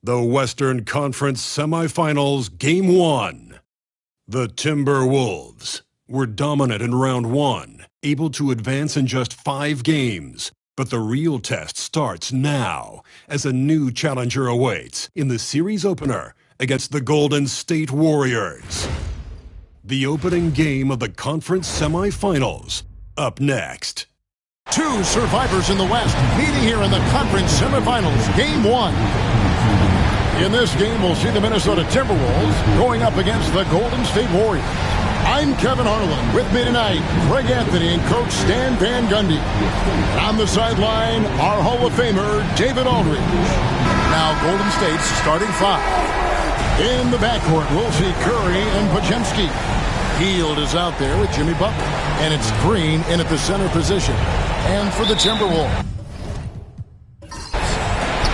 The Western Conference Semifinals Game 1. The Timberwolves were dominant in round 1, able to advance in just 5 games. But the real test starts now as a new challenger awaits in the series opener against the Golden State Warriors. The opening game of the conference semifinals, up next. Two survivors in the West meeting here in the conference semifinals, Game 1. In this game, we'll see the Minnesota Timberwolves going up against the Golden State Warriors. I'm Kevin Harlan. With me tonight, Greg Anthony and Coach Stan Van Gundy. And on the sideline, our Hall of Famer, David Aldridge. Now, Golden State's starting 5. In the backcourt, we'll see Curry and Podziemski. Hield is out there with Jimmy Butler. And it's Green in at the center position. And for the Timberwolves,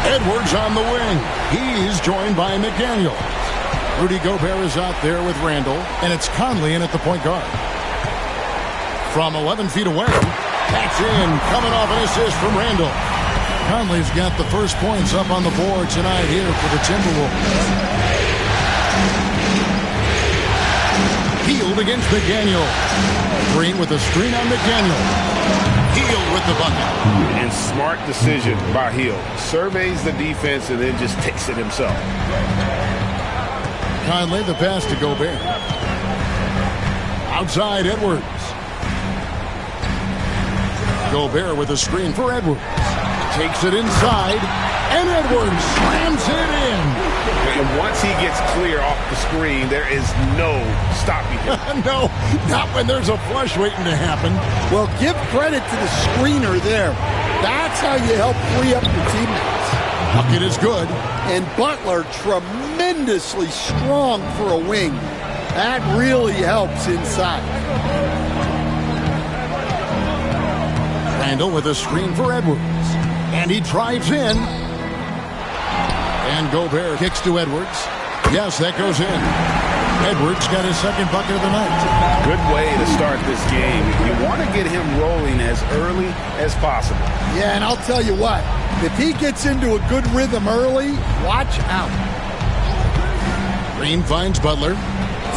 Edwards on the wing. He's joined by McDaniels. Rudy Gobert is out there with Randle, and it's Conley in at the point guard. From 11 feet away, that's in, coming off an assist from Randle. Conley's got the first points up on the board tonight here for the Timberwolves. Hield against McDaniels. Green with a screen on McDaniels. Hield with the bucket. And smart decision by Hield. Surveys the defense and then just takes it himself. Conley, the pass to Gobert. Outside, Edwards. Gobert with a screen for Edwards. Takes it inside, and Edwards slams it in. And once he gets clear off the screen, there is no stopping him. No, not when there's a flush waiting to happen. Well, give credit to the screener there. That's how you help free up your teammates. Bucket is good. And Butler, tremendously strong for a wing. That really helps inside. Randle with a screen for Edwards. And he drives in. And Gobert kicks to Edwards. Yes, that goes in. Edwards got his second bucket of the night. Good way to start this game. You want to get him rolling as early as possible. Yeah, and I'll tell you what. If he gets into a good rhythm early, watch out. Green finds Butler.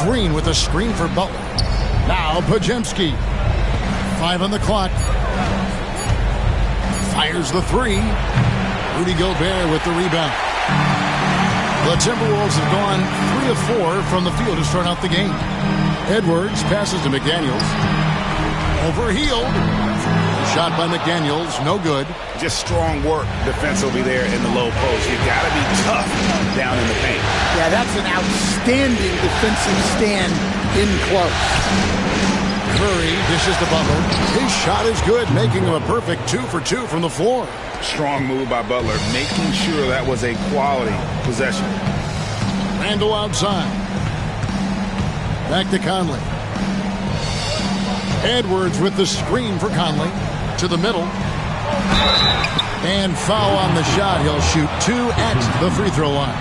Green with a screen for Butler. Now Podziemski. 5 on the clock. Fires the 3. Rudy Gobert with the rebound. The Timberwolves have gone 3 of 4 from the field to start out the game. Edwards passes to McDaniels. Over Hield. Shot by McDaniels, no good. Just strong work defensively there in the low post. You got to be tough down in the paint. Yeah, that's an outstanding defensive stand in close. Curry dishes to Butler. His shot is good, making him a perfect 2 for 2 from the floor. Strong move by Butler, making sure that was a quality possession. Randle outside. Back to Conley. Edwards with the screen for Conley. To the middle. And foul on the shot. He'll shoot 2 at the free throw line.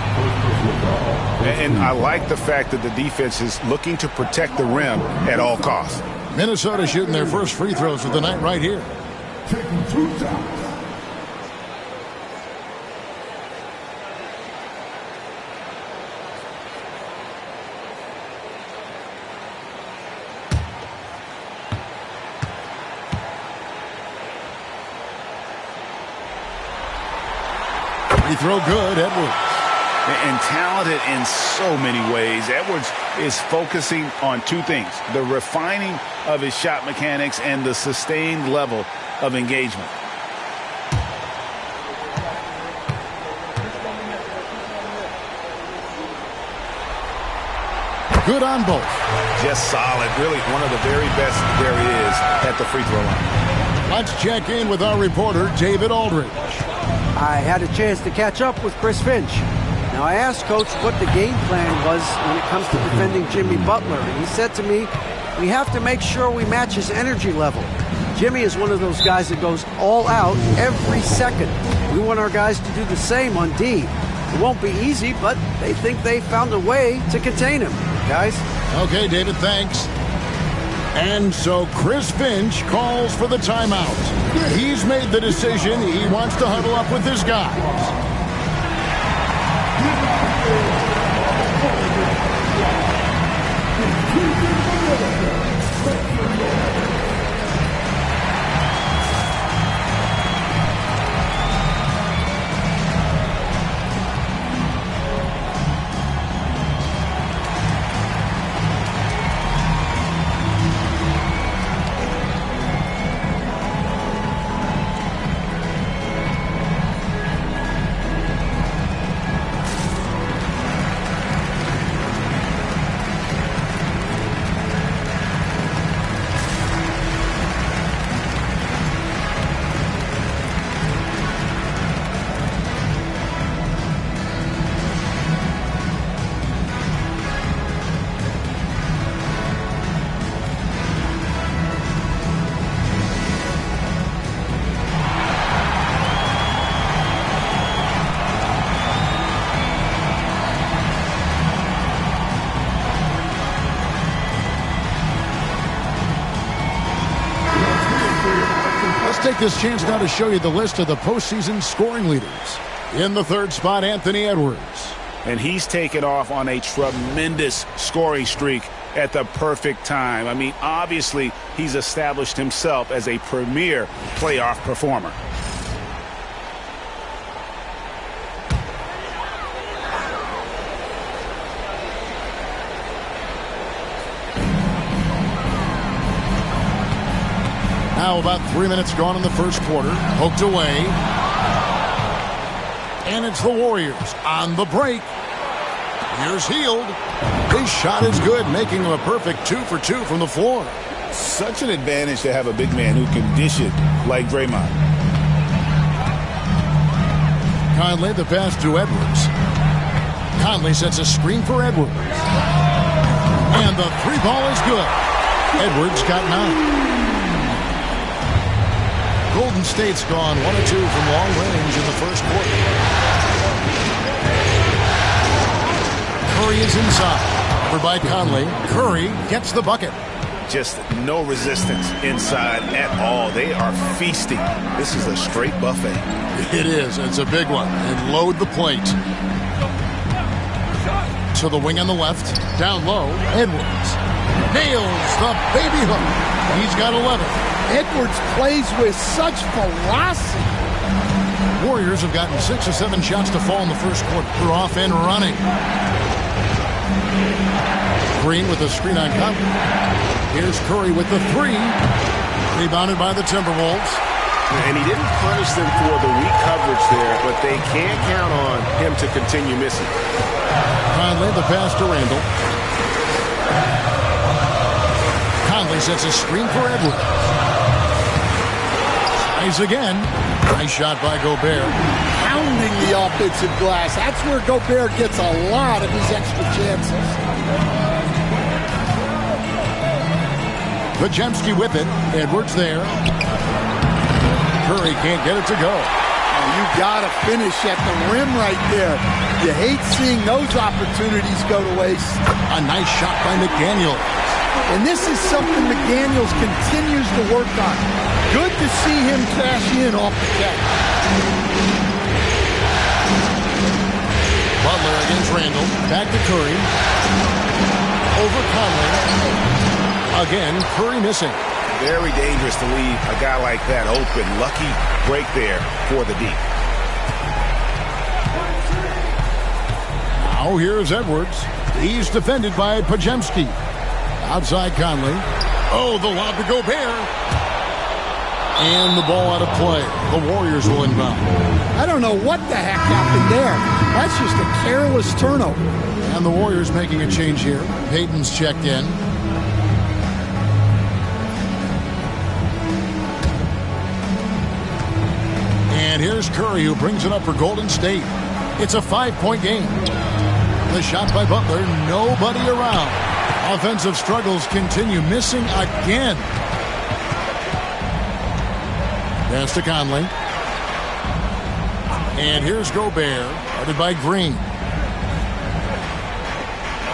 And I like the fact that the defense is looking to protect the rim at all costs. Minnesota shooting their first free throws of the night right here. Taking 2 shots. Free throw good, Edwards. And talented in so many ways. Edwards is focusing on 2 things: the refining of his shot mechanics and the sustained level of engagement. Good on both. Just solid. Really one of the very best there is at the free throw line. Let's check in with our reporter, David Aldridge. I had a chance to catch up with Chris Finch. Now, I asked Coach what the game plan was when it comes to defending Jimmy Butler, and he said to me, we have to make sure we match his energy level. Jimmy is one of those guys that goes all out every second. We want our guys to do the same on D. It won't be easy, but they think they found a way to contain him. Guys? Okay, David, thanks. And so Chris Finch calls for the timeout. He's made the decision. He wants to huddle up with his guys. Take this chance now to show you the list of the postseason scoring leaders. In the third spot, Anthony Edwards. And he's taken off on a tremendous scoring streak at the perfect time. I mean, obviously, he's established himself as a premier playoff performer. Now about 3 minutes gone in the first quarter. Poked away. And it's the Warriors on the break. Here's Hield. His shot is good, making him a perfect 2 for 2 from the floor. Such an advantage to have a big man who can dish it like Draymond. Conley the pass to Edwards. Conley sets a screen for Edwards. And the three ball is good. Edwards got 9. Golden State's gone 1 of 2 from long range in the first quarter. Curry is inside. Over by Conley. Curry gets the bucket. Just no resistance inside at all. They are feasting. This is a straight buffet. It is. It's a big one. And load the plate. To the wing on the left. Down low. Edwards. Nails the baby hook. He's got 11. Edwards plays with such velocity. Warriors have gotten 6 or 7 shots to fall in the first quarter. They're off and running. Green with a screen on Conley. Here's Curry with the 3. Rebounded by the Timberwolves. And he didn't punish them for the weak coverage there, but they can't count on him to continue missing. Conley the pass to Randle. Conley sets a screen for Edwards. Tries again. Nice shot by Gobert. Pounding the offensive glass. That's where Gobert gets a lot of his extra chances. Pajemski with it. Edwards there. Curry can't get it to go. Oh, you got to finish at the rim right there. You hate seeing those opportunities go to waste. A nice shot by McDaniels. And this is something McDaniels continues to work on. Good to see him cash in off the catch. Butler against Randle. Back to Curry. Over Conley. Again, Curry missing. Very dangerous to leave a guy like that open. Lucky break there for the D. Now here's Edwards. He's defended by Pajemski. Outside Conley. Oh, the lob to Gobert. And the ball out of play. The Warriors will inbound. I don't know what the heck happened there. That's just a careless turnover. And the Warriors making a change here. Payton's checked in. And here's Curry, who brings it up for Golden State. It's a 5-point game. The shot by Butler, nobody around. Offensive struggles continue, missing again. Pass to Conley. And here's Gobert, guarded by Green.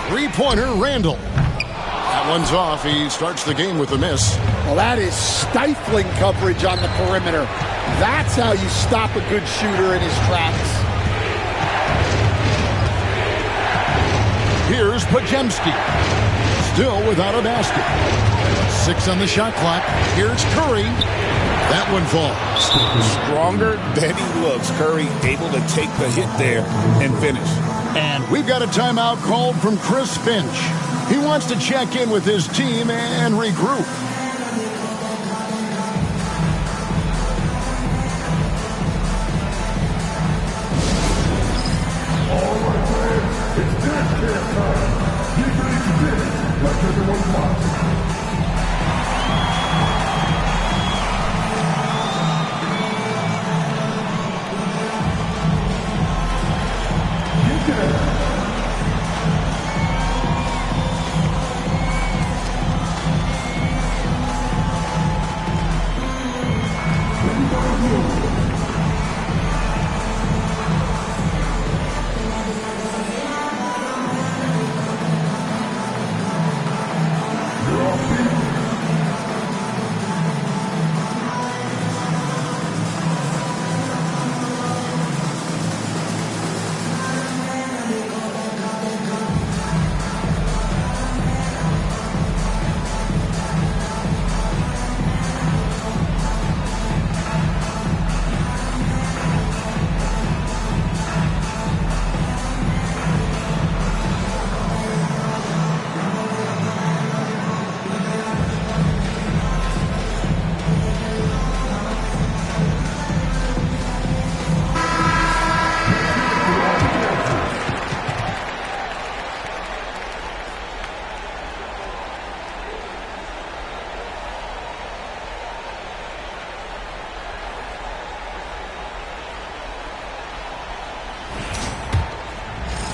Three-pointer, Randle. That one's off. He starts the game with a miss. Well, that is stifling coverage on the perimeter. That's how you stop a good shooter in his tracks. Here's Pajemski. Still without a basket. 6 on the shot clock. Here's Curry. That one falls. Stronger than he looks. Curry able to take the hit there and finish. And we've got a timeout called from Chris Finch. He wants to check in with his team and regroup. All right, man. It's dance camp time. Get ready to dance like everyone's watching. Get down.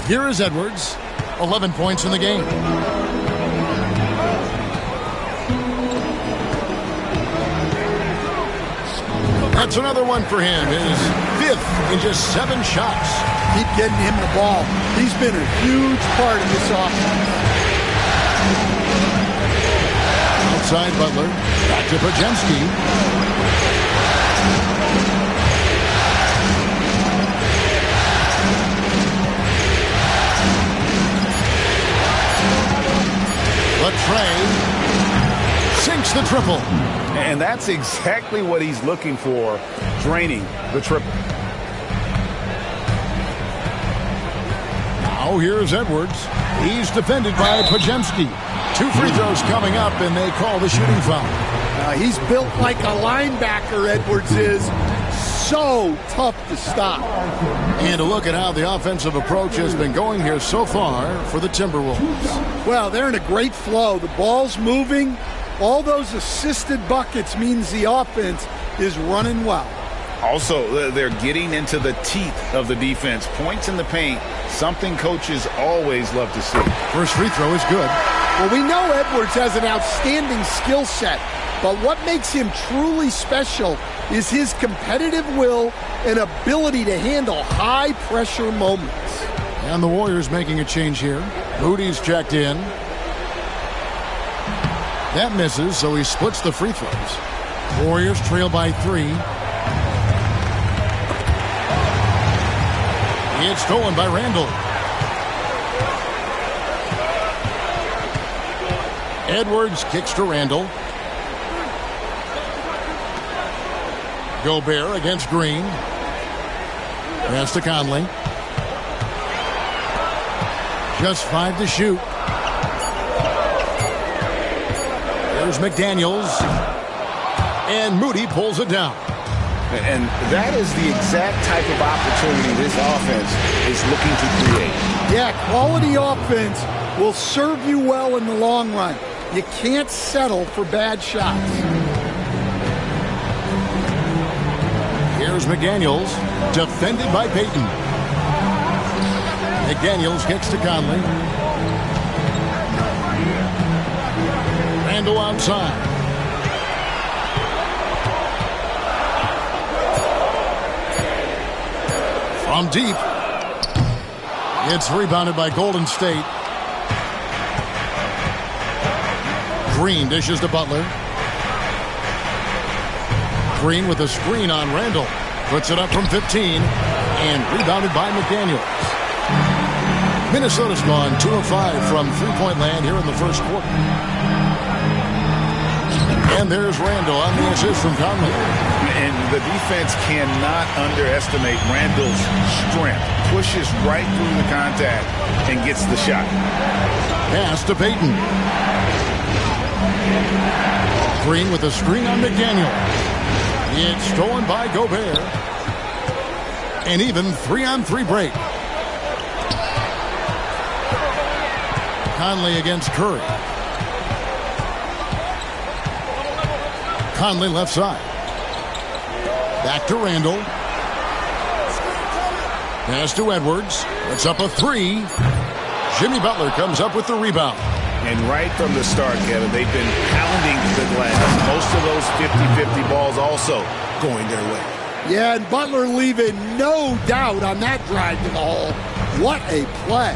Here is Edwards. 11 points in the game. That's another one for him. His 5th in just 7 shots. Keep getting him the ball. He's been a huge part of this offense. Outside Butler. Back to Pajemski. Trey sinks the triple. And that's exactly what he's looking for, draining the triple. Now here's Edwards. He's defended by Pajemski. 2 free throws coming up, and they call the shooting foul. He's built like a linebacker, Edwards is. So tough to stop. And a look at how the offensive approach has been going here so far for the Timberwolves. Well, they're in a great flow. The ball's moving. All those assisted buckets means the offense is running well. Also, they're getting into the teeth of the defense. Points in the paint, something coaches always love to see. First free throw is good. Well, we know Edwards has an outstanding skill set, but what makes him truly special is his competitive will and ability to handle high-pressure moments. And the Warriors making a change here. Moody's checked in. That misses, so he splits the free throws. Warriors trail by 3. It's stolen by Randall. Edwards kicks to Randall. Gobert against Green. Pass to Conley. Just 5 to shoot. There's McDaniels. And Moody pulls it down. And that is the exact type of opportunity this offense is looking to create. Yeah, quality offense will serve you well in the long run. You can't settle for bad shots. Here's McDaniels, defended by Payton. McDaniels kicks to Conley. Randall outside. From deep. It's rebounded by Golden State. Green dishes to Butler. Green with a screen on Randall. Puts it up from 15 and rebounded by McDaniels. Minnesota's gone 2 of 5 from three-point land here in the first quarter. And there's Randall on the assist from Conley. And the defense cannot underestimate Randall's strength. Pushes right through the contact and gets the shot. Pass to Payton. Green with a screen on McDaniel. It's stolen by Gobert. An even 3-on-3 break. Conley against Curry. Conley left side. Back to Randall. Pass to Edwards. It's up a three. Jimmy Butler comes up with the rebound. And right from the start, Kevin, they've been pounding the glass. Most of those 50-50 balls also going their way. Yeah, and Butler leaving no doubt on that drive to the hole. What a play.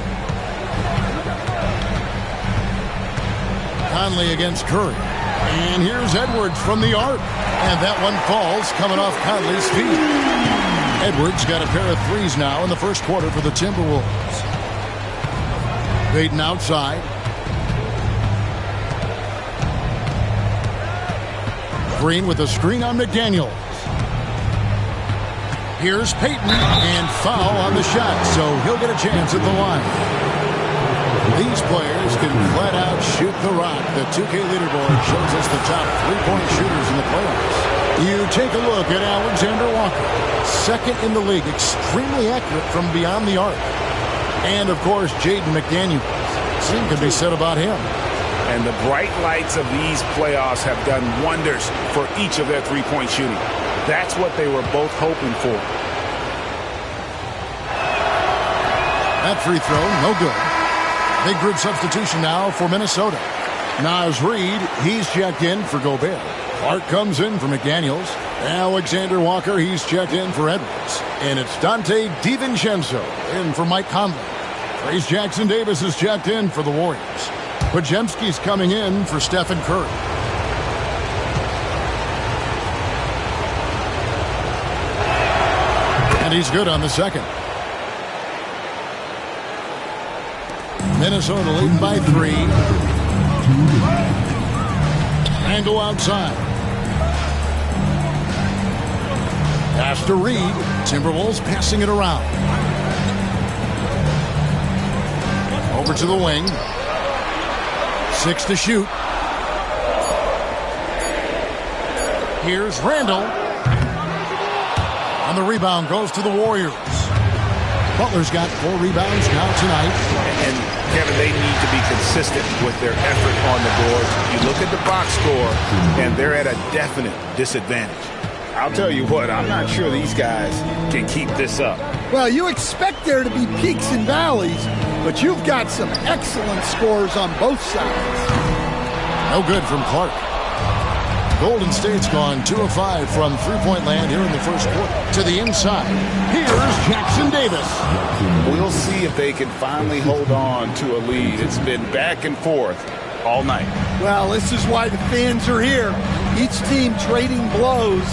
Conley against Curry. And here's Edwards from the arc. And that one falls coming off Conley's feet. Edwards got a pair of threes now in the first quarter for the Timberwolves. Payton outside. Green with a screen on McDaniels. Here's Payton, and foul on the shot, so he'll get a chance at the line. These players can flat out shoot the rock. The 2K leaderboard shows us the top three-point shooters in the playoffs. You take a look at Alexander Walker, second in the league, extremely accurate from beyond the arc. And, of course, Jaden McDaniels. Same can be said about him. And the bright lights of these playoffs have done wonders for each of their three-point shooting. That's what they were both hoping for. That free throw, no good. Big group substitution now for Minnesota. Naz Reid, he's checked in for Gobert. Clark comes in for McDaniels. Alexander Walker, he's checked in for Edwards. And it's Dante DiVincenzo in for Mike Conley. Trace Jackson-Davis is checked in for the Warriors. Podziemski's coming in for Stephen Curry. And he's good on the second. Minnesota leading by 3. Randall outside. Pass to Reed. Timberwolves passing it around. Over to the wing. 6 to shoot. Here's Randall. On the rebound goes to the Warriors. Butler's got 4 rebounds now tonight. And, Kevin, they need to be consistent with their effort on the boards. You look at the box score, and they're at a definite disadvantage. I'll tell you what, I'm not sure these guys can keep this up. Well, you expect there to be peaks and valleys, but you've got some excellent scores on both sides. No good from Clark. Golden State's gone 2 of 5 from three-point land here in the first quarter. To the inside, here's Jackson-Davis. We'll see if they can finally hold on to a lead. It's been back and forth all night. Well, this is why the fans are here. Each team trading blows,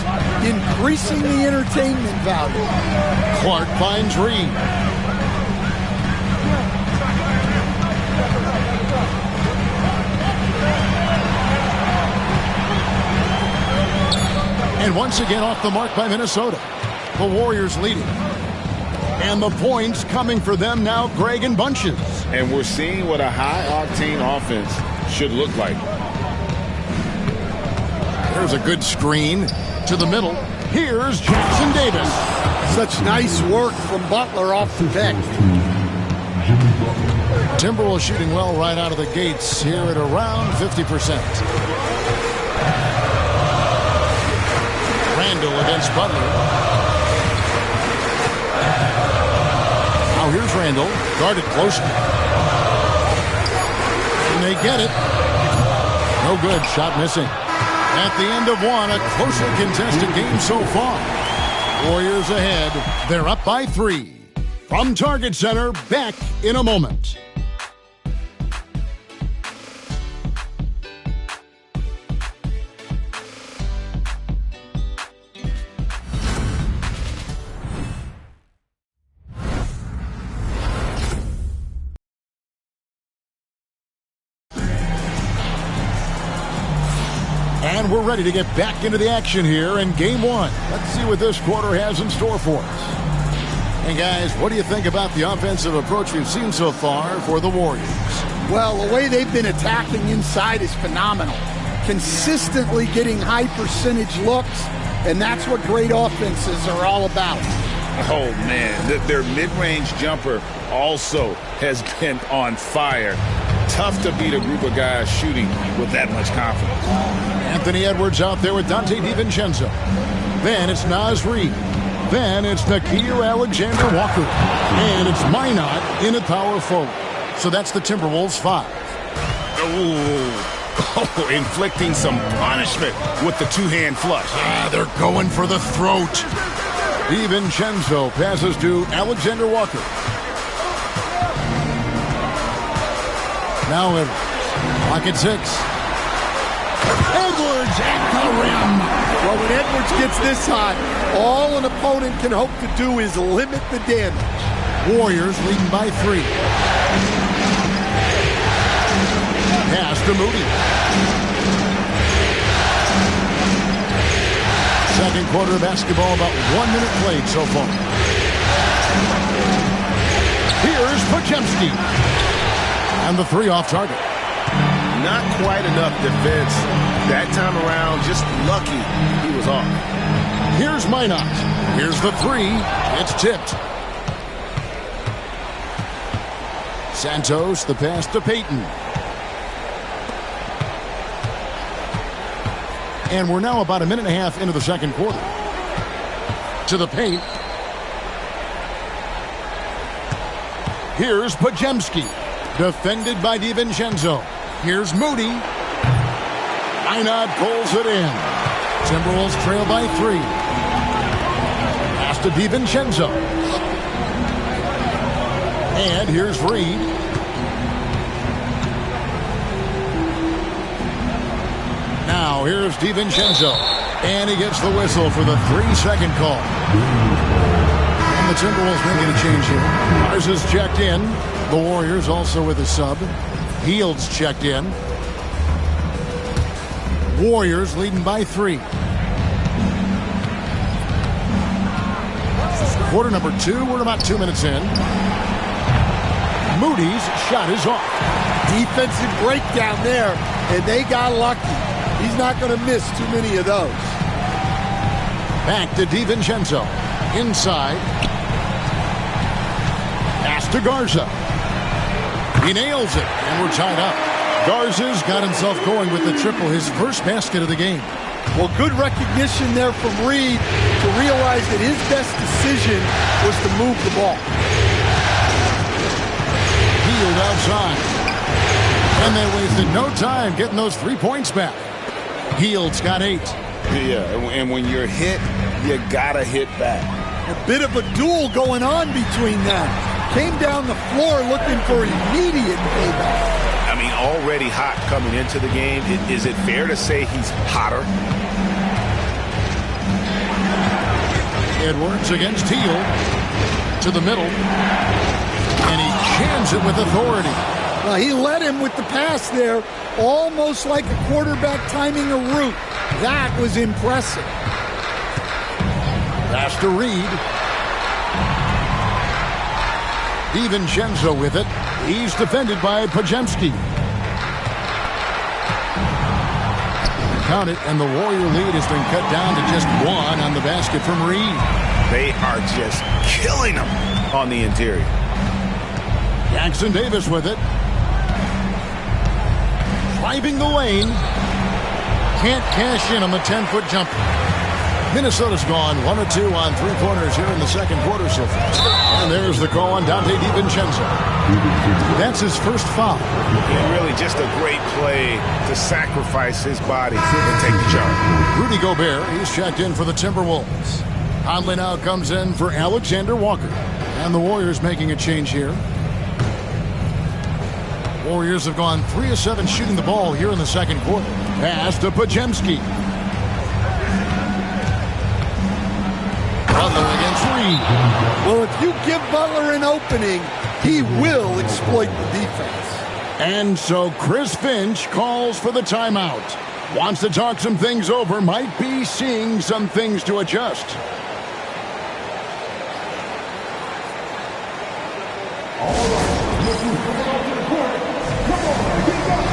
increasing the entertainment value. Clark finds Reed. And once again off the mark by Minnesota. The Warriors leading. And the points coming for them now, Greg, in bunches. And we're seeing what a high-octane offense should look like. There's a good screen to the middle. Here's Jackson-Davis. Such nice work from Butler off the deck. Timberwolves shooting well right out of the gates here at around 50%. Randall against Butler. Now here's Randall, guarded closely. And they get it. No good, shot missing. At the end of one, a closely contested game so far. Warriors ahead. They're up by 3. From Target Center, back in a moment. And we're ready to get back into the action here in Game 1. Let's see what this quarter has in store for us. And guys, what do you think about the offensive approach we've seen so far for the Warriors? Well, the way they've been attacking inside is phenomenal. Consistently getting high percentage looks, and that's what great offenses are all about. Oh, man, their mid-range jumper also has been on fire. Tough to beat a group of guys shooting with that much confidence. Anthony Edwards out there with Dante DiVincenzo. Then it's Naz Reid. Then it's Nickeil Alexander-Walker. And it's Minot in at power forward. So that's the Timberwolves 5. Oh, inflicting some punishment with the two-hand flush. They're going for the throat. DiVincenzo passes to Alexander-Walker. Now Edwards. Clock at 6. Edwards at the rim. Well, when Edwards gets this hot, all an opponent can hope to do is limit the damage. Warriors leading by 3. Pass to Moody. Second quarter of basketball, about 1 minute played so far. Here's Podziemski. And the 3 off target. Not quite enough defense that time around. Just lucky he was off. Here's Minot. Here's the 3. It's tipped. Santos, the pass to Payton. And we're now about 1.5 minutes into the second quarter. To the paint. Here's Podziemski. Defended by DiVincenzo. Here's Moody. Minot pulls it in. Timberwolves trail by 3. Pass to DiVincenzo. And here's Reid. Now here's DiVincenzo. And he gets the whistle for the 3-second call. And the Timberwolves making a change here. Mars is checked in. The Warriors also with a sub. Heald's checked in. Warriors leading by 3. Quarter number 2. We're about 2 minutes in. Moody's shot is off. Defensive breakdown there, and they got lucky. He's not going to miss too many of those. Back to DiVincenzo. Inside. Pass to Garza. He nails it, and we're tied up. Garza's got himself going with the triple, his first basket of the game. Well, good recognition there from Reid to realize that his best decision was to move the ball. Hield outside. And they wasted no time getting those 3 points back. Hield's got 8. Yeah, and when you're hit, you gotta hit back. A bit of a duel going on between them. Came down the floor looking for immediate payback. I mean, already hot coming into the game. Is it fair to say he's hotter? Edwards against Hield. To the middle. And he jams it with authority. Well, he led him with the pass there, almost like a quarterback timing a route. That was impressive. Pass to Reid. DiVincenzo with it. He's defended by Podziemski. Count it, and the Warrior lead has been cut down to just 1 on the basket from Reid. They are just killing them on the interior. Jackson Davis with it. Driving the lane. Can't cash in on the 10-foot jumper. Minnesota's gone 1 of 2 on 3-pointers here in the second quarter so far. And there's the call on Dante DiVincenzo. That's his first foul. And really just a great play to sacrifice his body and take the charge. Rudy Gobert, he's checked in for the Timberwolves. Conley now comes in for Alexander Walker. And the Warriors making a change here. Warriors have gone 3 of 7 shooting the ball here in the second quarter. Pass to Podziemski. Butler against Reid. Well, if you give Butler an opening, he will exploit the defense. And so Chris Finch calls for the timeout. Wants to talk some things over. Might be seeing some things to adjust. All right, looking coming out to the court. Come on, get up.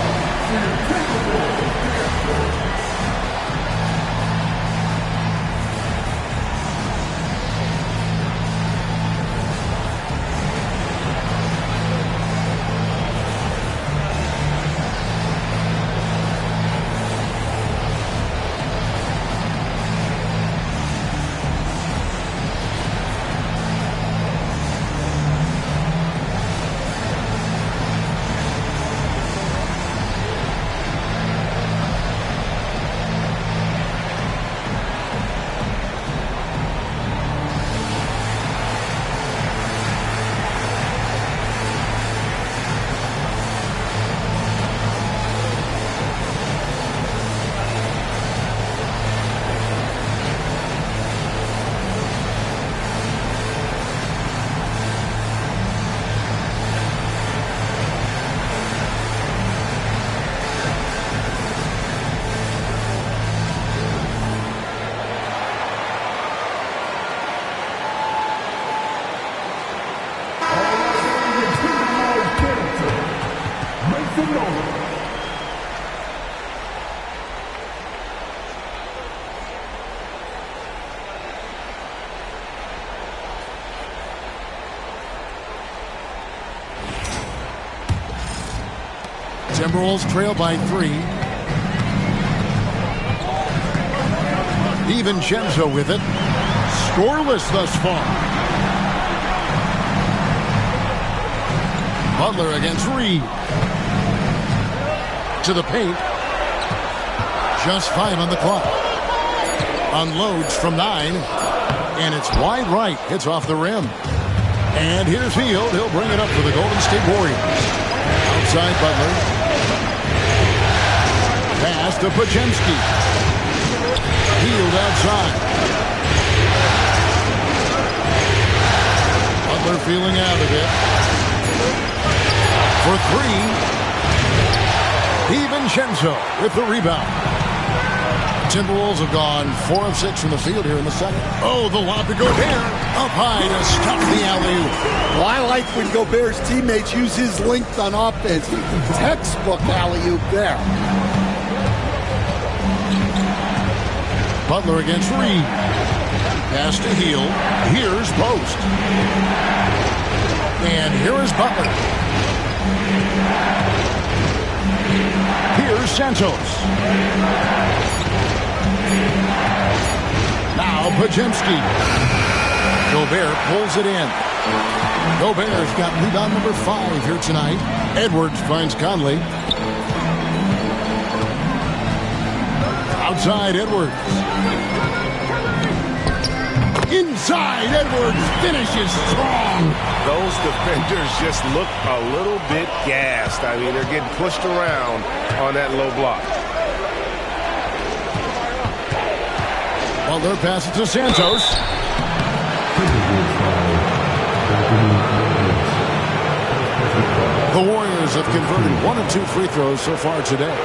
For your Timberwolves. Timberwolves trail by 3. DiVincenzo with it. Scoreless thus far. Butler against Reed. To the paint. Just 5 on the clock. Unloads from 9. And it's wide right. Hits off the rim. And here's Hield. He'll bring it up for the Golden State Warriors. Outside Butler. Pass to Podziemski. Hield outside. Butler feeling out of it. For 3. DiVincenzo with the rebound. Timberwolves have gone 4 of 6 from the field here in the second. Oh, the lob to Gobert. Up high to stop the alley-oop. Well, I like when Gobert's teammates use his length on offense. Textbook alley-oop there. Butler against Reed. Pass to Hield. Here's Post. And here is Butler. Here's Santos. Now Podziemski. Gobert pulls it in. Gobert's got rebound number 5 here tonight. Edwards finds Conley. Outside Edwards. Inside Edwards finishes strong. Those defenders just look a little bit gassed. I mean, they're getting pushed around on that low block. Butler passes to Santos. The Warriors have converted 1 of 2 free throws so far today.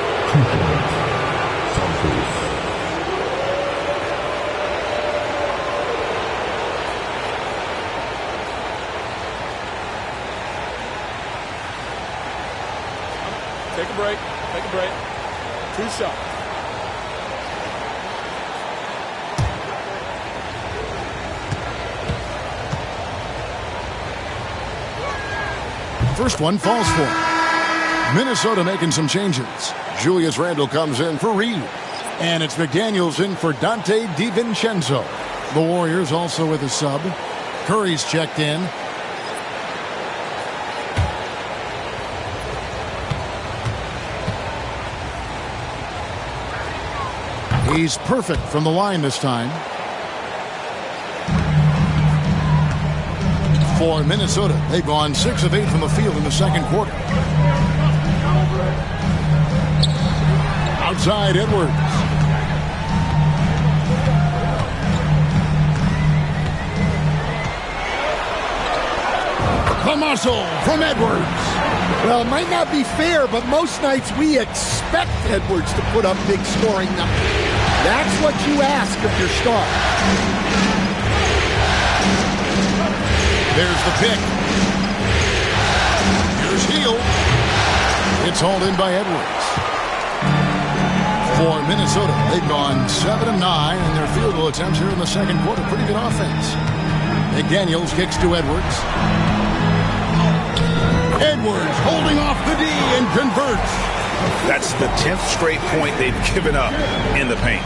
Take a break. Take a break. 2 shots. First one falls for Minnesota making some changes. Julius Randle comes in for Reed. And it's McDaniels in for Dante DiVincenzo. The Warriors also with a sub. Curry's checked in. He's perfect from the line this time. For Minnesota, they've gone 6 of 8 from the field in the second quarter. Outside Edwards. The muscle from Edwards. Well, it might not be fair, but most nights we expect Edwards to put up big scoring numbers. That's what you ask of your star. There's the pick. Here's Hield. It's hauled in by Edwards. For Minnesota, they've gone 7 of 9 in their field goal attempts here in the second quarter. Pretty good offense. McDaniels kicks to Edwards. Edwards holding off the D and converts. That's the 10th straight point they've given up in the paint.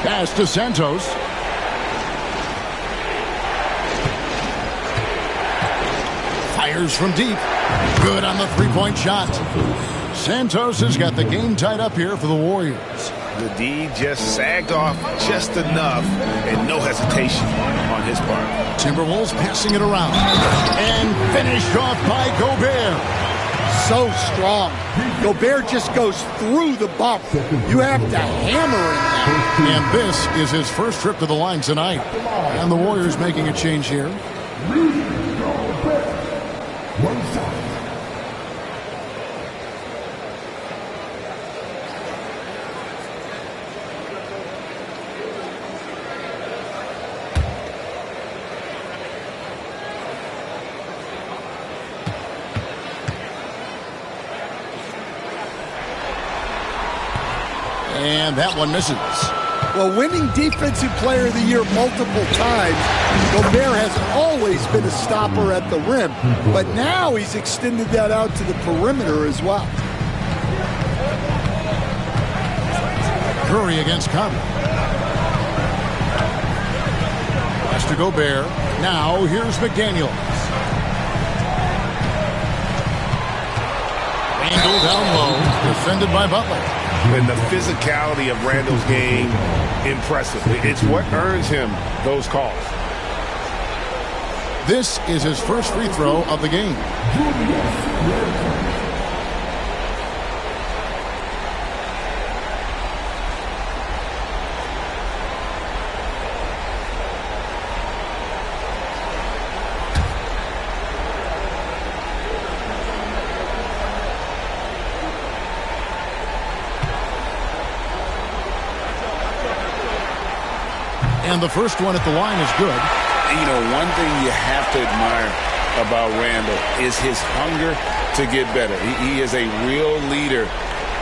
Pass to Santos. Fires from deep. Good on the three-point shot. Santos has got the game tied up here for the Warriors. The D just sagged off just enough and no hesitation on his part. Timberwolves passing it around. And finished off by Gobert. So strong. Gobert just goes through the bump. You have to hammer him now. And this is his first trip to the line tonight. And the Warriors making a change here. And that one misses. Well, winning Defensive Player of the Year multiple times, Gobert has always been a stopper at the rim. But now he's extended that out to the perimeter as well. Curry against Conley. Pass to Gobert. Now here's McDaniels. Randle down low, defended by Butler. And the physicality of Randle's game, impressive. It's what earns him those calls. This is his first free throw of the game. And the first one at the line is good. You know, one thing you have to admire about Randle is his hunger to get better. He is a real leader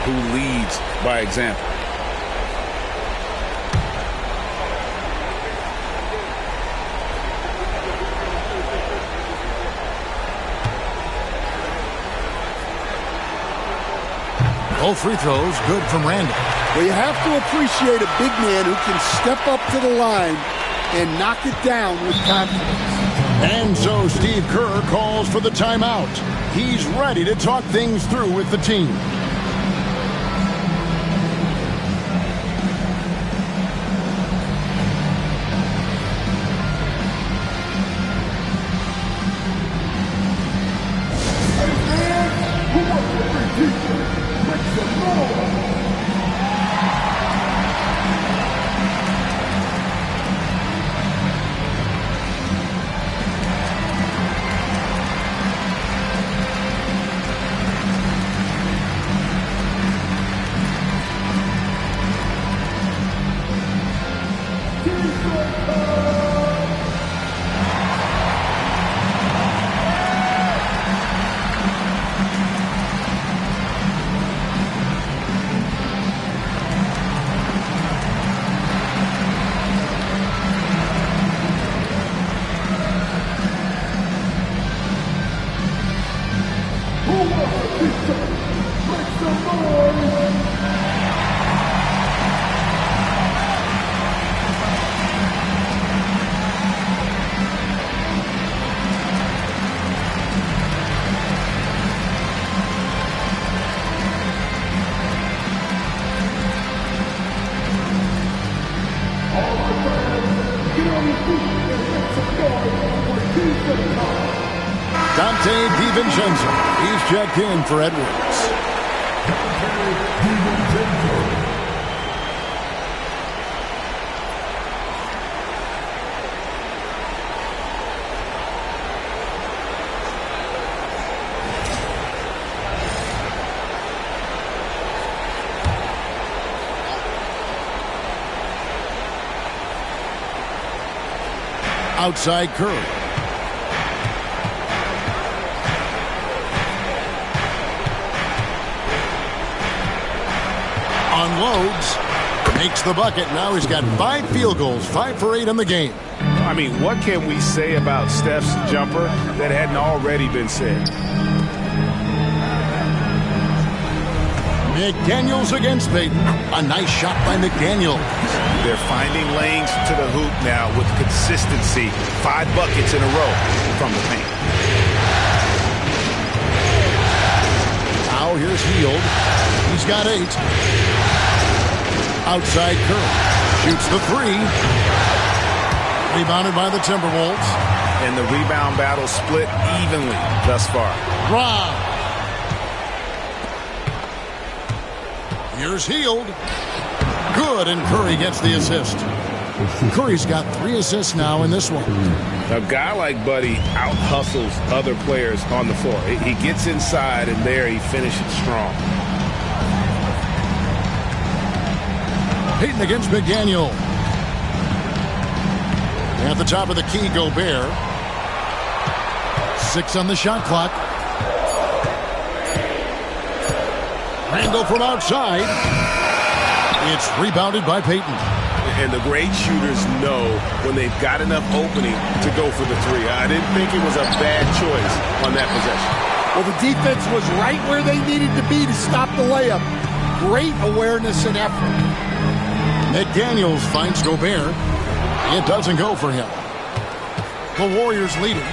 who leads by example. Both free throws good from Randle. Well, you have to appreciate a big man who can step up to the line and knock it down with confidence. And so Steve Kerr calls for the timeout. He's ready to talk things through with the team. Dante DiVincenzo. He's checked in for Edwards. Outside Curry. Unloads. Makes the bucket. Now he's got 5 field goals, 5 for 8 in the game. I mean, what can we say about Steph's jumper that hadn't already been said? McDaniels against Payton. A nice shot by McDaniels. They're finding lanes to the hoop now with consistency. 5 buckets in a row from the paint. Now here's Hield. He's got 8. Outside Curry. Shoots the 3. Rebounded by the Timberwolves. And the rebound battle split evenly thus far. Rob. Here's Hield. Good, and Curry gets the assist. Curry's got 3 assists now in this one. A guy like Buddy out-hustles other players on the floor. He gets inside, and there he finishes strong. Payton against McDaniel. At the top of the key, Gobert. 6 on the shot clock. Randall from outside. It's rebounded by Payton. And the great shooters know when they've got enough opening to go for the 3. I didn't think it was a bad choice on that possession. Well, the defense was right where they needed to be to stop the layup. Great awareness and effort. McDaniels finds Gobert. It doesn't go for him. The Warriors leading.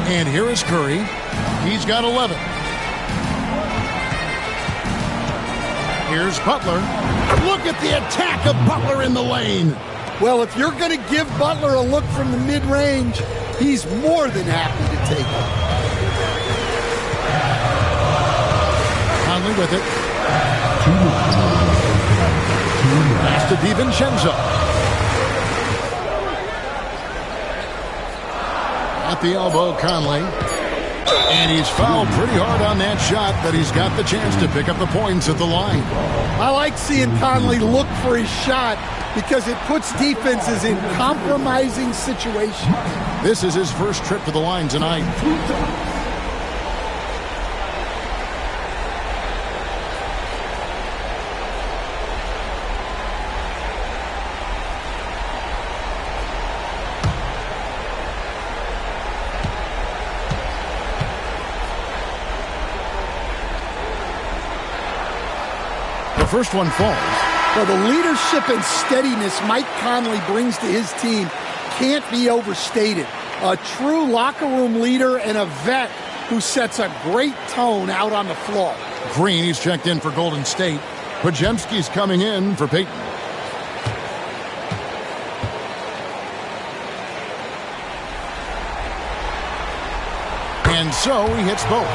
And here is Curry. He's got 11. Here's Butler. Look at the attack of Butler in the lane. Well, if you're going to give Butler a look from the mid-range, he's more than happy to take it. Conley with it. Pass to DiVincenzo. At the elbow, Conley. And he's fouled pretty hard on that shot, but he's got the chance to pick up the points at the line. I like seeing Conley look for his shot because it puts defenses in compromising situations. This is his first trip to the line tonight. First one falls. Well, the leadership and steadiness Mike Conley brings to his team can't be overstated. A true locker room leader and a vet who sets a great tone out on the floor. Green, he's checked in for Golden State. Podziemski's coming in for Payton. And so he hits both.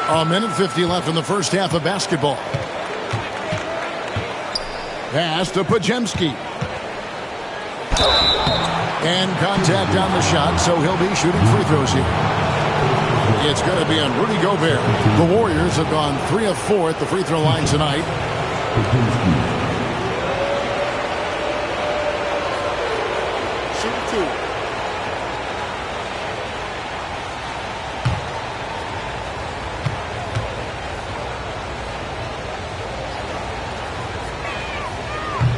1:50 left in the first half of basketball. Pass to Podziemski. And contact on the shot, so he'll be shooting free throws here. It's going to be on Rudy Gobert. The Warriors have gone 3 of 4 at the free throw line tonight. Shoot 2.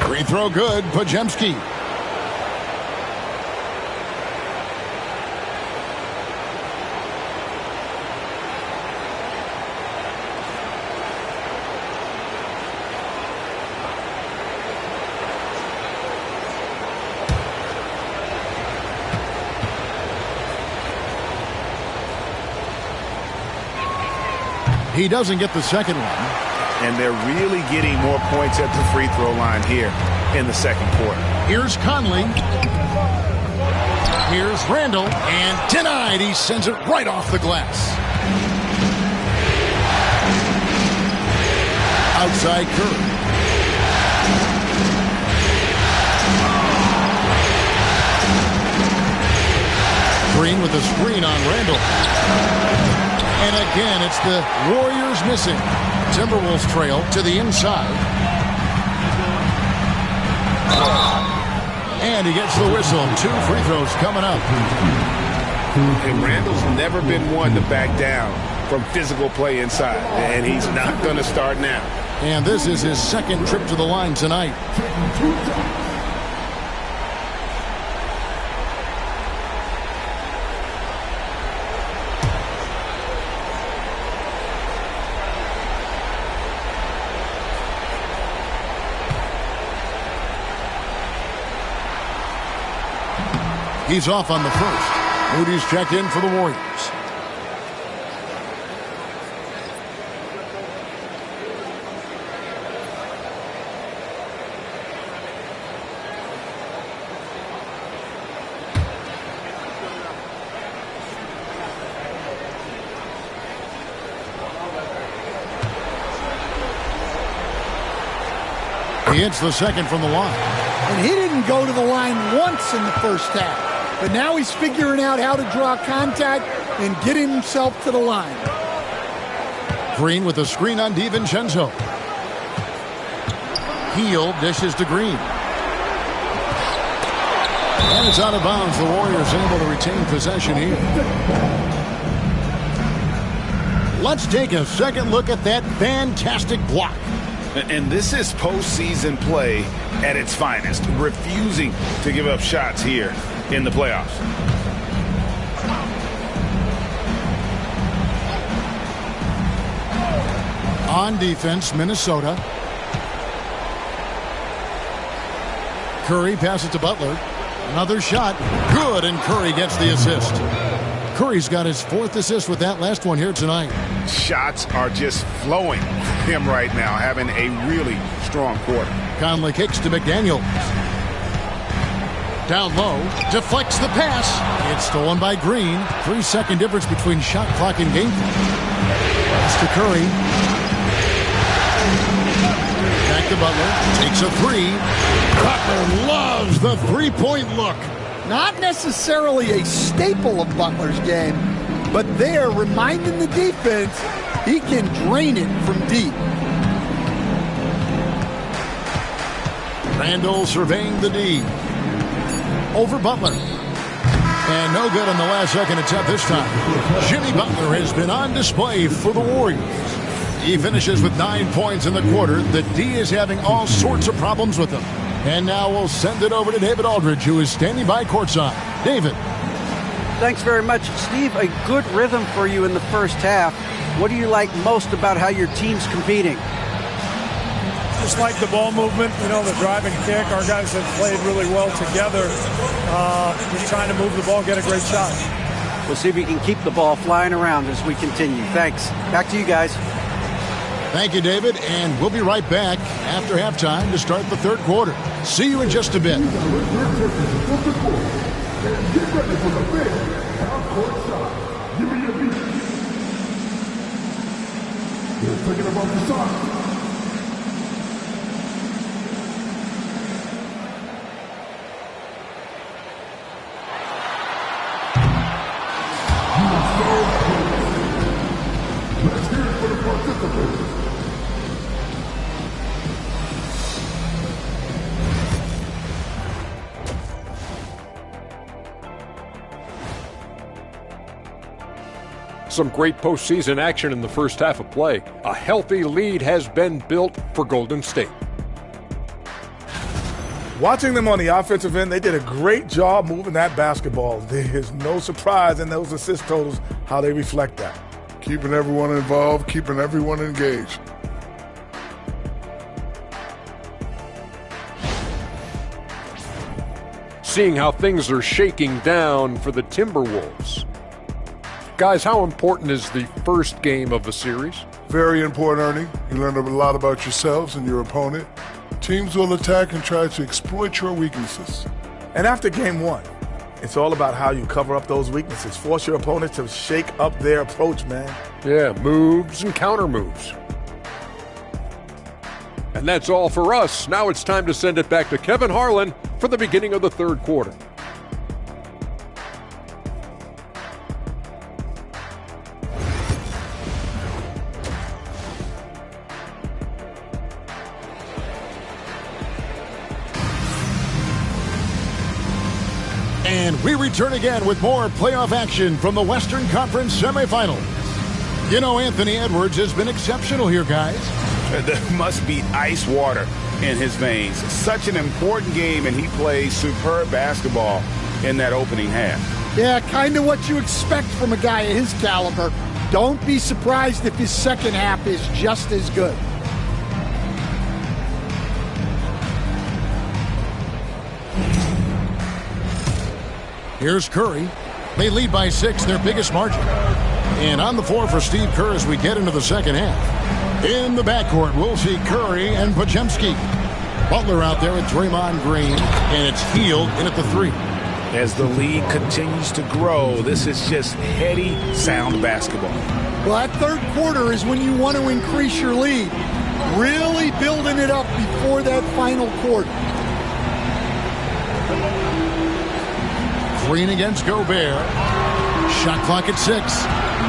Free throw good, Podziemski. He doesn't get the second one. And they're really getting more points at the free throw line here in the second quarter. Here's Conley. Here's Randall. And denied. He sends it right off the glass. Outside Curry. Green with the screen on Randall. And again, it's the Warriors missing. Timberwolves trail to the inside. And he gets the whistle. 2 free throws coming up. And Randall's never been one to back down from physical play inside. And he's not going to start now. And this is his second trip to the line tonight. He's off on the first. Moody's checked in for the Warriors. He hits the second from the line. And he didn't go to the line once in the first half. But now he's figuring out how to draw contact and getting himself to the line. Green with a screen on DiVincenzo. Heel dishes to Green. And it's out of bounds. The Warriors able to retain possession here. Let's take a second look at that fantastic block. And this is postseason play at its finest, refusing to give up shots here in the playoffs. On defense, Minnesota. Curry passes to Butler. Another shot. Good, and Curry gets the assist. Curry's got his 4th assist with that last one here tonight. Shots are just flowing him right now, having a really strong quarter. Conley kicks to McDaniel. Down low, deflects the pass. It's stolen by Green. 3-second difference between shot clock and game clock. Pass to Curry. Back to Butler. Takes a 3. Butler loves the three-point look. Not necessarily a staple of Butler's game, but they're reminding the defense he can drain it from deep. Randall surveying the D. Over Butler. And no good on the last second attempt this time. Jimmy Butler has been on display for the Warriors. He finishes with 9 points in the quarter. The D is having all sorts of problems with him. And now we'll send it over to David Aldridge, who is standing by courtside. David. Thanks very much, Steve. A good rhythm for you in the first half. What do you like most about how your team's competing? Just like the ball movement, you know, the drive and kick. Our guys have played really well together. We're trying to move the ball, get a great shot. We'll see if we can keep the ball flying around as we continue. Thanks. Back to you guys. Thank you, David, and we'll be right back after halftime to start the third quarter. See you in just a bit. Get ready for the big half-court shot. Give me your beat. You're thinking about the shot. Let's hear it for the participants. Some great postseason action in the first half of play. A healthy lead has been built for Golden State. Watching them on the offensive end, they did a great job moving that basketball. There's no surprise in those assist totals how they reflect that. Keeping everyone involved, keeping everyone engaged. Seeing how things are shaking down for the Timberwolves. Guys, how important is the first game of the series? Very important, Ernie. You learn a lot about yourselves and your opponent. Teams will attack and try to exploit your weaknesses. And after game one, it's all about how you cover up those weaknesses. Force your opponent to shake up their approach, man. Yeah, moves and counter moves. And that's all for us. Now it's time to send it back to Kevin Harlan for the beginning of the third quarter. And we return again with more playoff action from the Western Conference semifinals. You know, Anthony Edwards has been exceptional here, guys. There must be ice water in his veins. Such an important game, and he plays superb basketball in that opening half. Yeah, kind of what you expect from a guy of his caliber. Don't be surprised if his second half is just as good. Here's Curry. They lead by 6, their biggest margin. And on the floor for Steve Kerr as we get into the second half. In the backcourt, we'll see Curry and Podziemski. Butler out there with Draymond Green, and it's Hield in at the 3. As the lead continues to grow, this is just heady, sound basketball. Well, that third quarter is when you want to increase your lead. Really building it up before that final quarter. Green against Gobert. Shot clock at 6.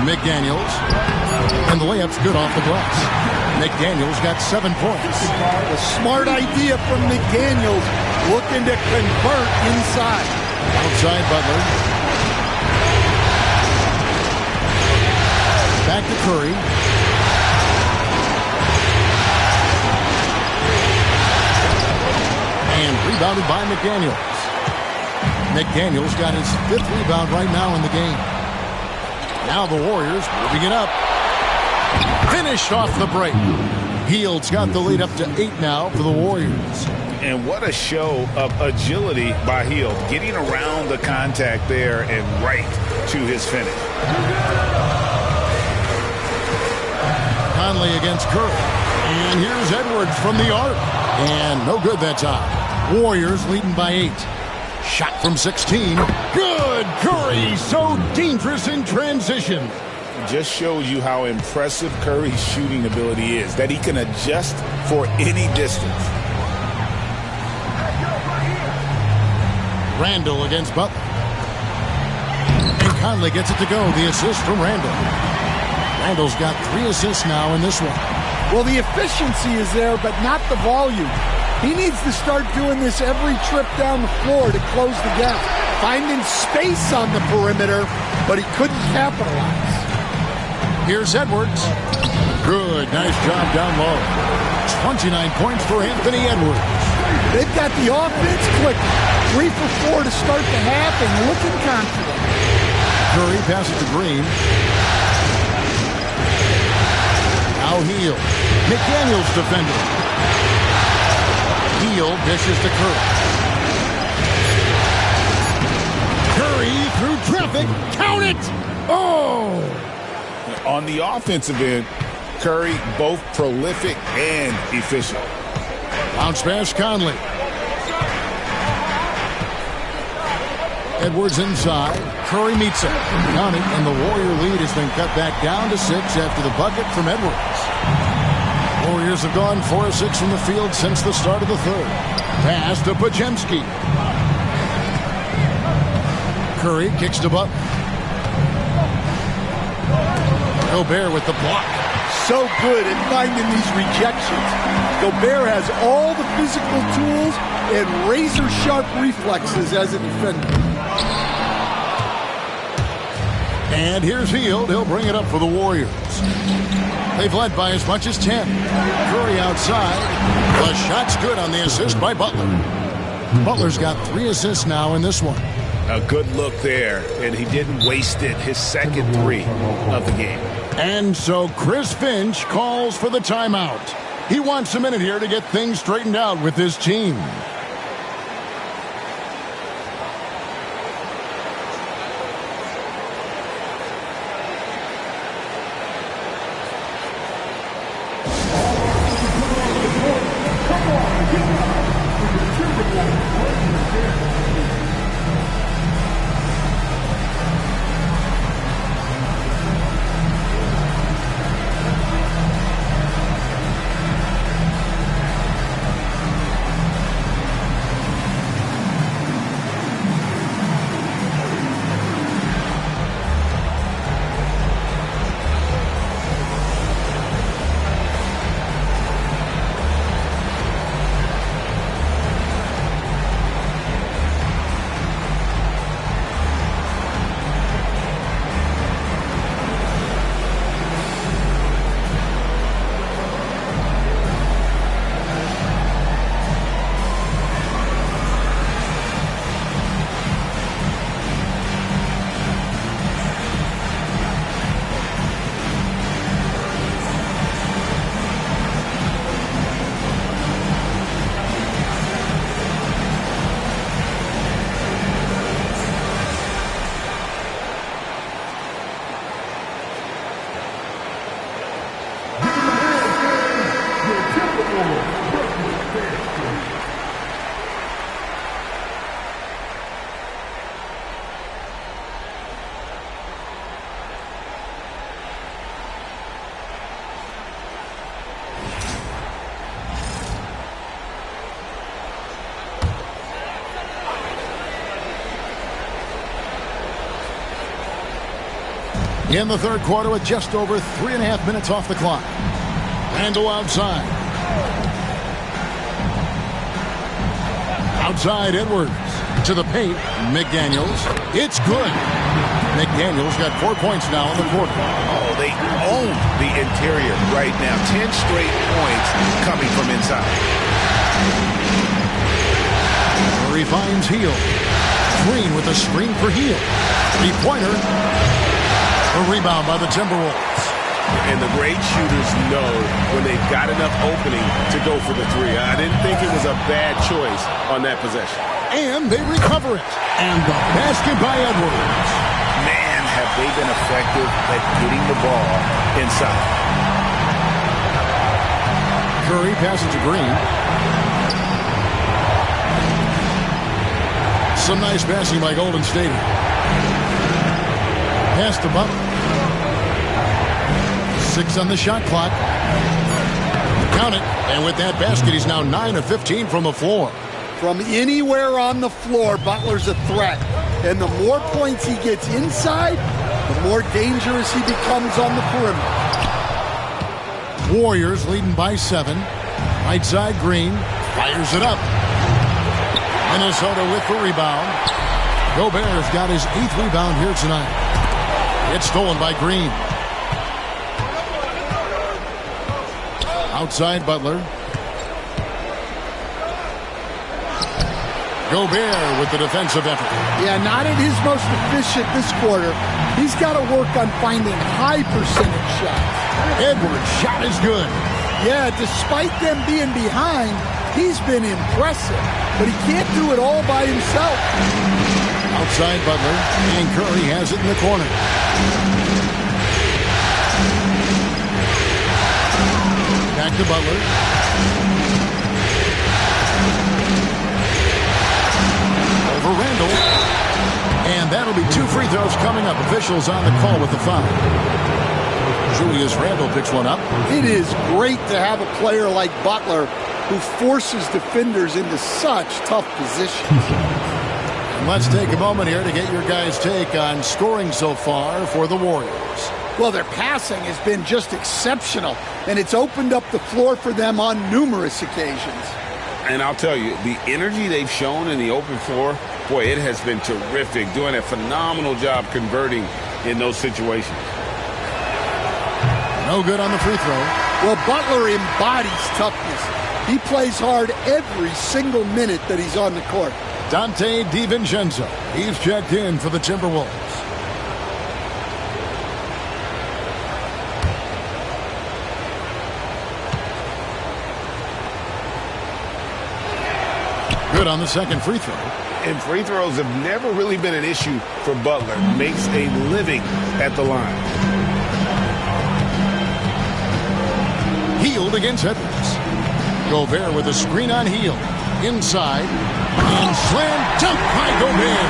McDaniels. And the layup's good off the glass. McDaniels got 7 points. A smart idea from McDaniels, looking to convert inside. Outside Butler. Back to Curry. And rebounded by McDaniels. McDaniels got his 5th rebound right now in the game. Now the Warriors moving it up. Finished off the break. Hield's got the lead up to 8 now for the Warriors. And what a show of agility by Hield, getting around the contact there and right to his finish. Conley against Curry. And here's Edwards from the arc. And no good that time. Warriors leading by 8. Shot from 16. Good! Curry, so dangerous in transition. It just shows you how impressive Curry's shooting ability is, that he can adjust for any distance. Randall against Butler. And Conley gets it to go. The assist from Randall. Randall's got 3 assists now in this one. Well, the efficiency is there, but not the volume. He needs to start doing this every trip down the floor to close the gap. Finding space on the perimeter, but he couldn't capitalize. Here's Edwards. Good, nice job down low. 29 points for Anthony Edwards. They've got the offense clicking. 3 for 4 to start the half and looking confident. Curry passes to Green. Now Hield. McDaniels defending. Hield dishes to Curry. Curry through traffic. Count it! Oh! On the offensive end, Curry both prolific and efficient. Bounce pass Conley. Edwards inside. Curry meets him. Counting, and the Warrior lead has been cut back down to 6 after the bucket from Edwards. Warriors have gone 4 of 6 from the field since the start of the third. Pass to Podziemski. Curry kicks to Butler. Gobert with the block. So good at finding these rejections. Gobert has all the physical tools and razor-sharp reflexes as a defender. And here's Hield. He'll bring it up for the Warriors. They've led by as much as 10. Curry outside. The shot's good on the assist by Butler. Butler's got 3 assists now in this one. A good look there, and he didn't waste it. His second 3 of the game. And so Chris Finch calls for the timeout. He wants a minute here to get things straightened out with his team. In the third quarter with just over 3.5 minutes off the clock. Randle outside. Outside Edwards. To the paint. McDaniels. It's good. McDaniels got 4 points now in the quarter. Oh, they own the interior right now. 10 straight points coming from inside. Murray finds Hield. Green with a screen for Hield. Three-pointer. A rebound by the Timberwolves. And the great shooters know when they've got enough opening to go for the three. I didn't think it was a bad choice on that possession. And they recover it. And the basket by Edwards. Man, have they been effective at getting the ball inside. Curry passes to Green. Some nice passing by Golden State. Pass to Butler. 6 on the shot clock. Count it. And with that basket, he's now 9 of 15 from the floor. From anywhere on the floor, Butler's a threat. And the more points he gets inside, the more dangerous he becomes on the perimeter. Warriors leading by 7. Right side, Green. Fires it up. Minnesota with the rebound. Gobert's got his 8th rebound here tonight. It's stolen by Green. Outside Butler. Gobert with the defensive effort. Yeah, not at his most efficient this quarter. He's got to work on finding high percentage shots. Edwards' shot is good. Yeah, despite them being behind, he's been impressive. But he can't do it all by himself. Outside Butler, and Curry has it in the corner. Back to Butler. Over Randle. And that'll be 2 free throws coming up. Officials on the call with the foul. Julius Randle picks one up. It is great to have a player like Butler who forces defenders into such tough positions. And let's take a moment here to get your guys' take on scoring so far for the Warriors. Well, their passing has been just exceptional, and it's opened up the floor for them on numerous occasions. And I'll tell you, the energy they've shown in the open floor, boy, it has been terrific. Doing a phenomenal job converting in those situations. No good on the free throw. Well, Butler embodies toughness. He plays hard every single minute that he's on the court. Dante DiVincenzo. He's checked in for the Timberwolves. Good on the second free throw. And free throws have never really been an issue for Butler. Makes a living at the line. Hield against Edwards. Gobert with a screen on Hield. Inside. And slam dunk by Gobert.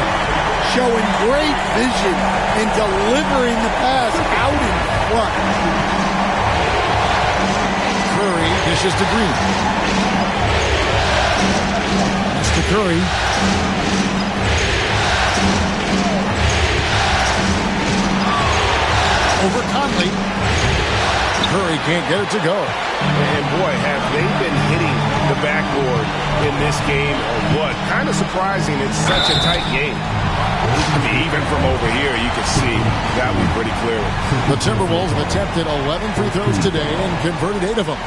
Showing great vision in delivering the pass out in front. Curry dishes to Green. That's to Curry. Over Conley. Curry can't get it to go. And boy, have they been hitting the backboard in this game or what? Kind of surprising. It's such a tight game. I mean, even from over here, you can see that one pretty clearly. The Timberwolves have attempted 11 free throws today and converted 8 of them.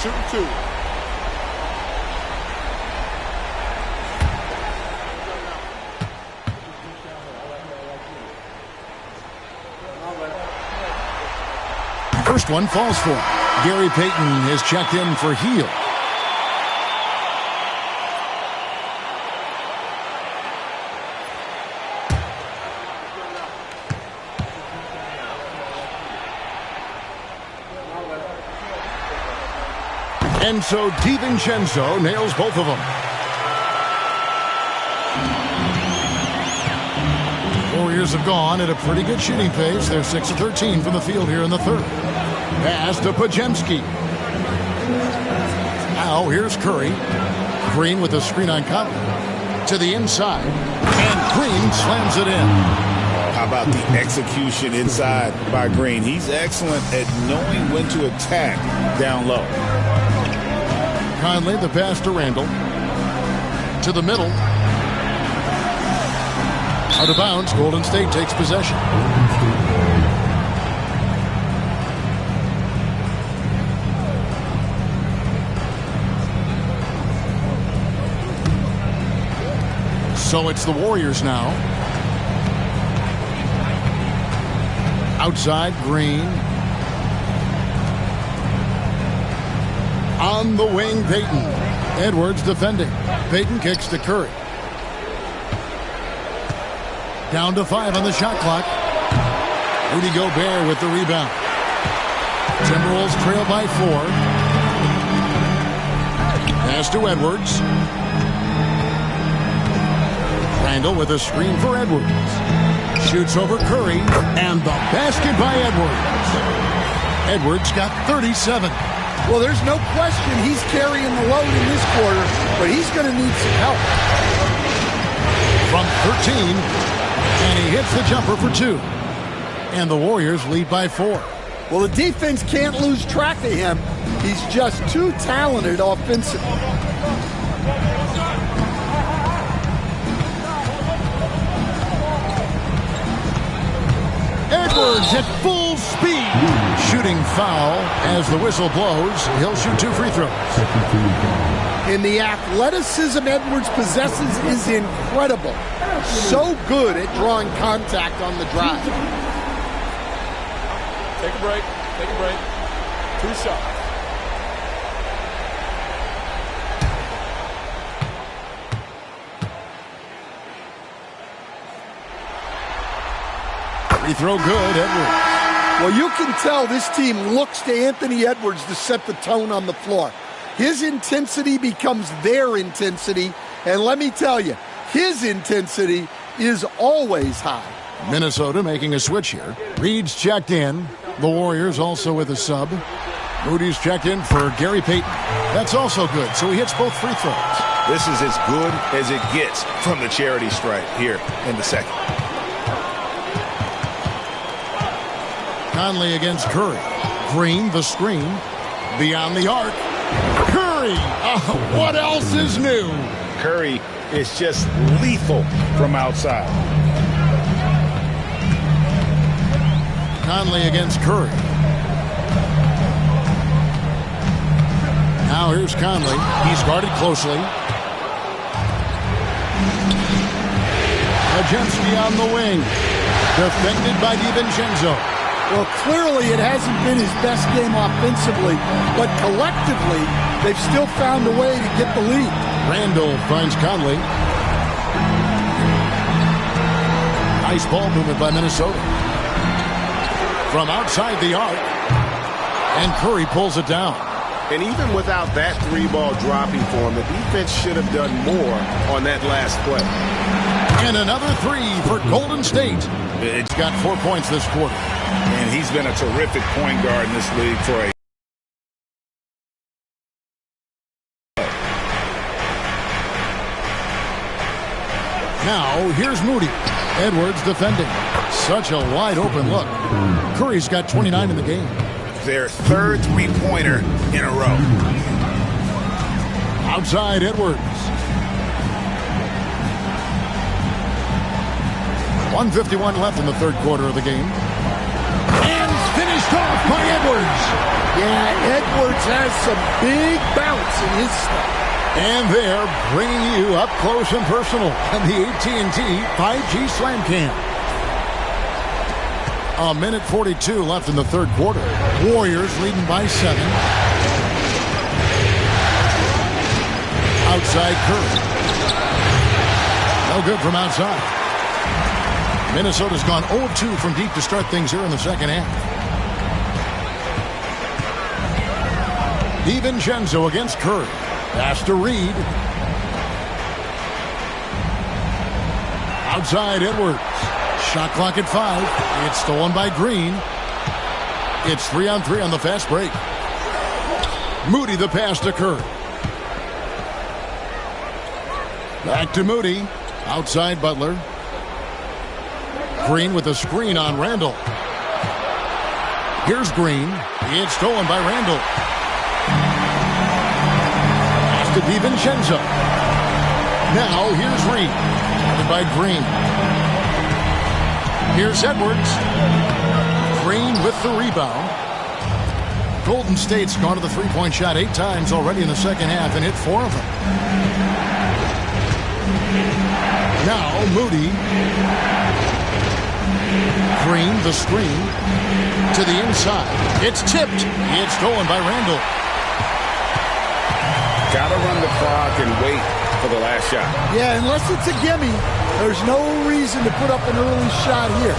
Shoot 2. First one falls for him. Gary Payton is checked in for Hield. And so DiVincenzo nails both of them. Warriors have gone at a pretty good shooting pace. They're 6 of 13 from the field here in the third. Pass to Podziemski. Now here's Curry. Green with a screen on Conley. To the inside. And Green slams it in. How about the execution inside by Green? He's excellent at knowing when to attack down low. Conley, the pass to Randall. To the middle. Out of bounds, Golden State takes possession. So it's the Warriors now. Outside, Green. On the wing, Payton. Edwards defending. Payton kicks to Curry. Down to 5 on the shot clock. Rudy Gobert with the rebound. Timberwolves trail by 4. Pass to Edwards. Randall with a screen for Edwards. Shoots over Curry, and the basket by Edwards. Edwards got 37. Well, there's no question he's carrying the load in this quarter, but he's going to need some help. From 13, and he hits the jumper for 2. And the Warriors lead by 4. Well, the defense can't lose track of him. He's just too talented offensively. Edwards at full speed. Shooting foul as the whistle blows. He'll shoot 2 free throws. And the athleticism Edwards possesses is incredible. So good at drawing contact on the drive. Take a break. Take a break. 2 shots. Free throw good, Edwards. Well, you can tell this team looks to Anthony Edwards to set the tone on the floor. His intensity becomes their intensity, and let me tell you, his intensity is always high. Minnesota making a switch here. Reed's checked in. The Warriors also with a sub. Moody's checked in for Gary Payton. That's also good, so he hits both free throws. This is as good as it gets from the charity stripe here in the second. Conley against Curry. Green, the screen. Beyond the arc. Curry! Oh, what else is new? Curry is just lethal from outside. Conley against Curry. Now here's Conley. He's guarded closely. Ajemski on the wing. Defended by DiVincenzo. Well, clearly it hasn't been his best game offensively, but collectively, they've still found a way to get the lead. Randall finds Conley. Nice ball movement by Minnesota. From outside the arc. And Curry pulls it down. And even without that 3-ball dropping for him, the defense should have done more on that last play. And another 3 for Golden State. It's got 4 points this quarter. And he's been a terrific point guard in this league for a Now, here's Moody. Edwards defending. Such a wide open look. Curry's got 29 in the game. their third three-pointer in a row. Outside Edwards. 1:51 left in the third quarter of the game. And finished off by Edwards. Yeah, Edwards has some big bounce in his step. And they're bringing you up close and personal on the AT&T 5G Slam Cam. 1:42 left in the third quarter. Warriors leading by 7. Outside Curry. No good from outside. Minnesota's gone 0-2 from deep to start things here in the second half. DiVincenzo against Curry. Pass to Reed. Outside Edwards. Shot clock at 5. It's stolen by Green. It's 3-on-3 on the fast break. Moody the pass to Curry. Back to Moody. Outside Butler. Green with a screen on Randall. Here's Green. It's stolen by Randall. Pass to DiVincenzo. Now here's Reed. Covered by Green. Here's Edwards. Green with the rebound. Golden State's gone to the three-point shot 8 times already in the second half and hit 4 of them. Now Moody. Green, the screen. To the inside. It's tipped. It's stolen by Randall. Gotta run the clock and wait for the last shot. Yeah, unless it's a gimme, there's no reason to put up an early shot here.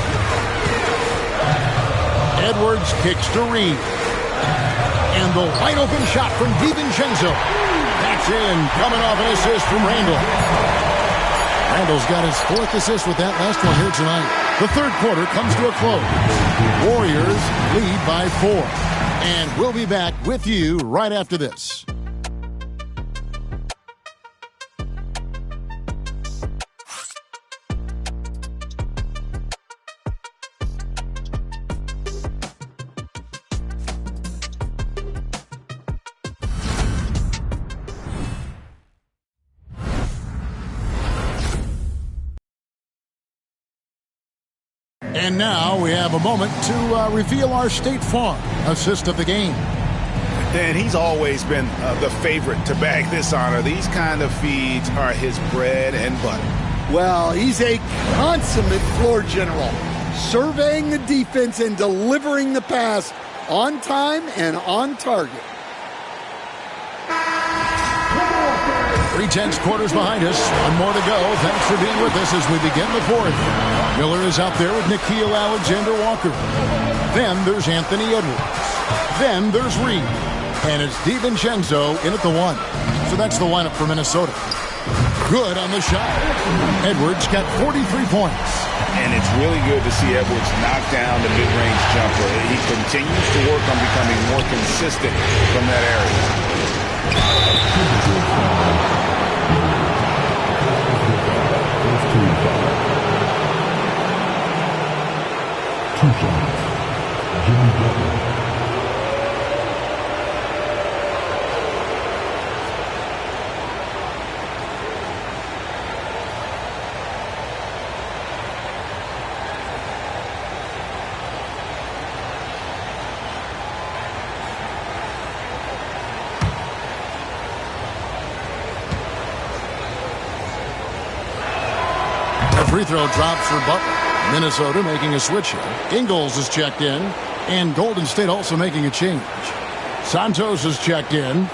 Edwards kicks to Reed. And the wide open shot from DiVincenzo. That's in, coming off an assist from Randall. Randall's got his 4th assist with that last one here tonight. The third quarter comes to a close. Warriors lead by 4. And we'll be back with you right after this. And now we have a moment to reveal our State Farm assist of the game. Dan, he's always been the favorite to bag this honor. These kind of feeds are his bread and butter. Well, he's a consummate floor general, surveying the defense and delivering the pass on time and on target. 3/10 quarters behind us. One more to go. Thanks for being with us as we begin the 4th. Miller is out there with Nickeil Alexander-Walker. Then there's Anthony Edwards. Then there's Reed. And it's DiVincenzo in at the 1. So that's the lineup for Minnesota. Good on the shot. Edwards got 43 points. And it's really good to see Edwards knock down the mid-range jumper. He continues to work on becoming more consistent from that area. Two shots. Jimmy Butler. Free throw drops for Butler. Minnesota making a switch here. Ingles is checked in, and Golden State also making a change. Santos is checked in.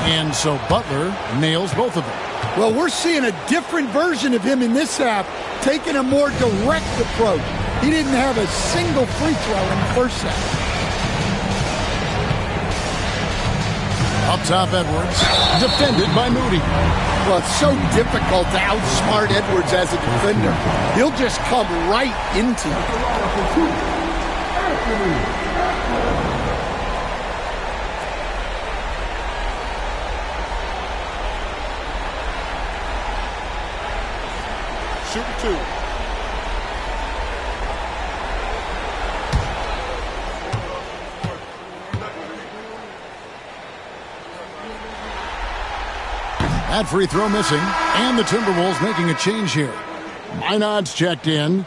And so Butler nails both of them. Well, we're seeing a different version of him in this half, taking a more direct approach. He didn't have a single free throw in the first half. Up top, Edwards, defended by Moody. Well, it's so difficult to outsmart Edwards as a defender. He'll just come right into you. Shooting 2. That free throw missing, and the Timberwolves making a change here. Minod's checked in.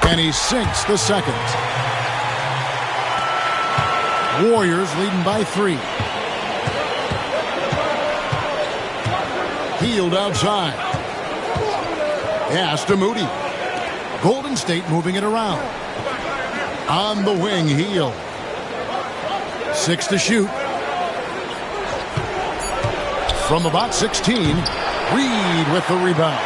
And he sinks the second. Warriors leading by 3. Healed outside. Pass to Moody. Golden State moving it around. On the wing, Heal. 6 to shoot. From about 16, Reed with the rebound.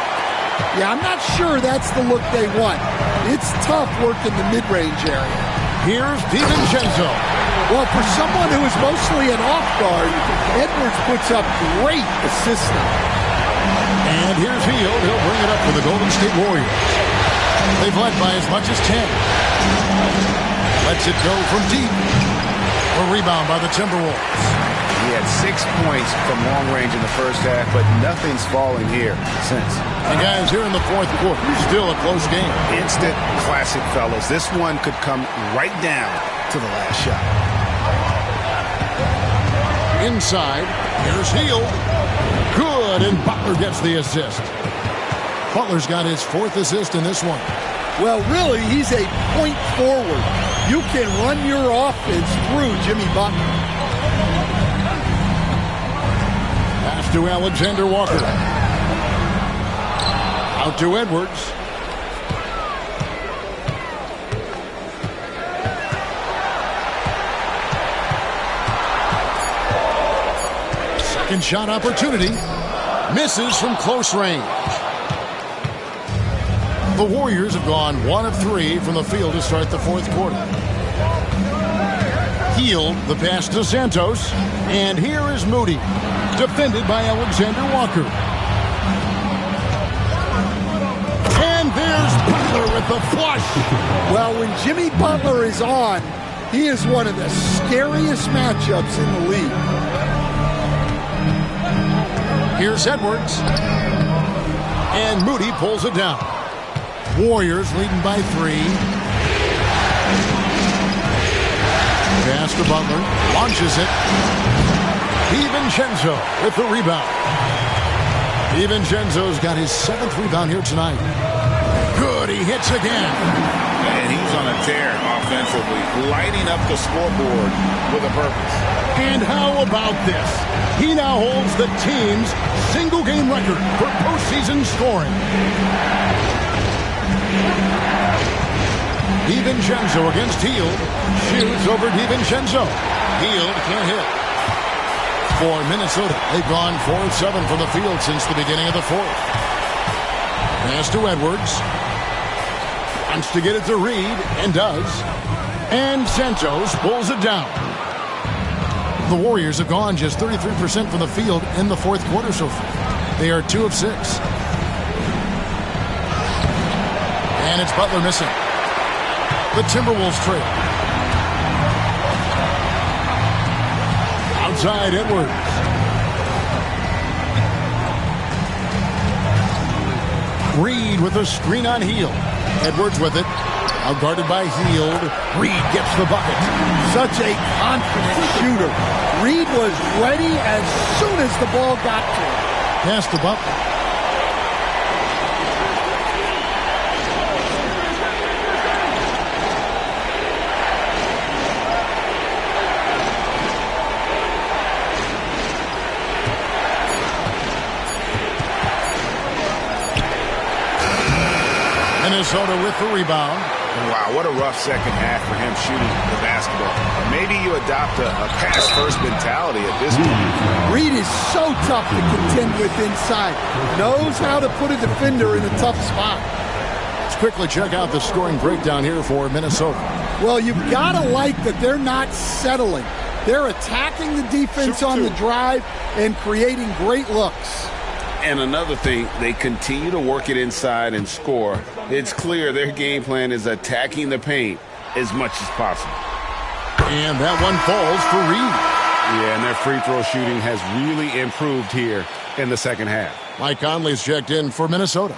Yeah, I'm not sure that's the look they want. It's tough working the mid-range area. Here's DiVincenzo. Well, for someone who is mostly an off-guard, Edwards puts up great assist now. And here's Hield. He'll bring it up for the Golden State Warriors. They've led by as much as 10. Lets it go from deep. A rebound by the Timberwolves. He had 6 points from long range in the first half, but nothing's falling here since. And guys, here in the fourth quarter, still a close game. Instant classic, fellas. This one could come right down to the last shot. Inside, here's Hield. Good, and Butler gets the assist. Butler's got his 4th assist in this one. Well, really, he's a point forward. You can run your offense through Jimmy Butler. Pass to Alexander Walker. Out to Edwards. Second shot opportunity. Misses from close range. The Warriors have gone 1 of 3 from the field to start the fourth quarter. Hield, the pass to Santos. And here is Moody, defended by Alexander Walker. And there's Butler with the flush. Well, when Jimmy Butler is on, he is one of the scariest matchups in the league. Here's Edwards. And Moody pulls it down. Warriors leading by 3. Pass to Butler. Launches it. DiVincenzo with the rebound. DiVincenzo's got his 7th rebound here tonight. Good, he hits again. And he's on a tear offensively, lighting up the scoreboard with a purpose. And how about this? He now holds the team's single-game record for postseason scoring. DiVincenzo against Hield. Shoots over DiVincenzo. Hield can't hit. For Minnesota, they've gone 4 of 7 from the field since the beginning of the fourth. Pass to Edwards. Wants to get it to Reed, and does. And Santos pulls it down. The Warriors have gone just 33% from the field in the fourth quarter so far. They are 2 of 6. And it's Butler missing. The Timberwolves trail. Outside Edwards. Reed with a screen on Hield. Edwards with it. Out guarded by Hield. Reed gets the bucket. Such a confident shooter. Reed was ready as soon as the ball got to him. Pass to Butler. Minnesota with the rebound. Wow, what a rough second half for him shooting the basketball. Maybe you adopt a pass-first mentality at this point. Reed is so tough to contend with inside. Knows how to put a defender in a tough spot. Let's quickly check out the scoring breakdown here for Minnesota. Well, you've got to like that they're not settling. They're attacking the defense on the drive and creating great looks. And another thing, they continue to work it inside and score. It's clear their game plan is attacking the paint as much as possible. And that one falls for Reed. Yeah, and their free throw shooting has really improved here in the second half. Mike Conley's checked in for Minnesota.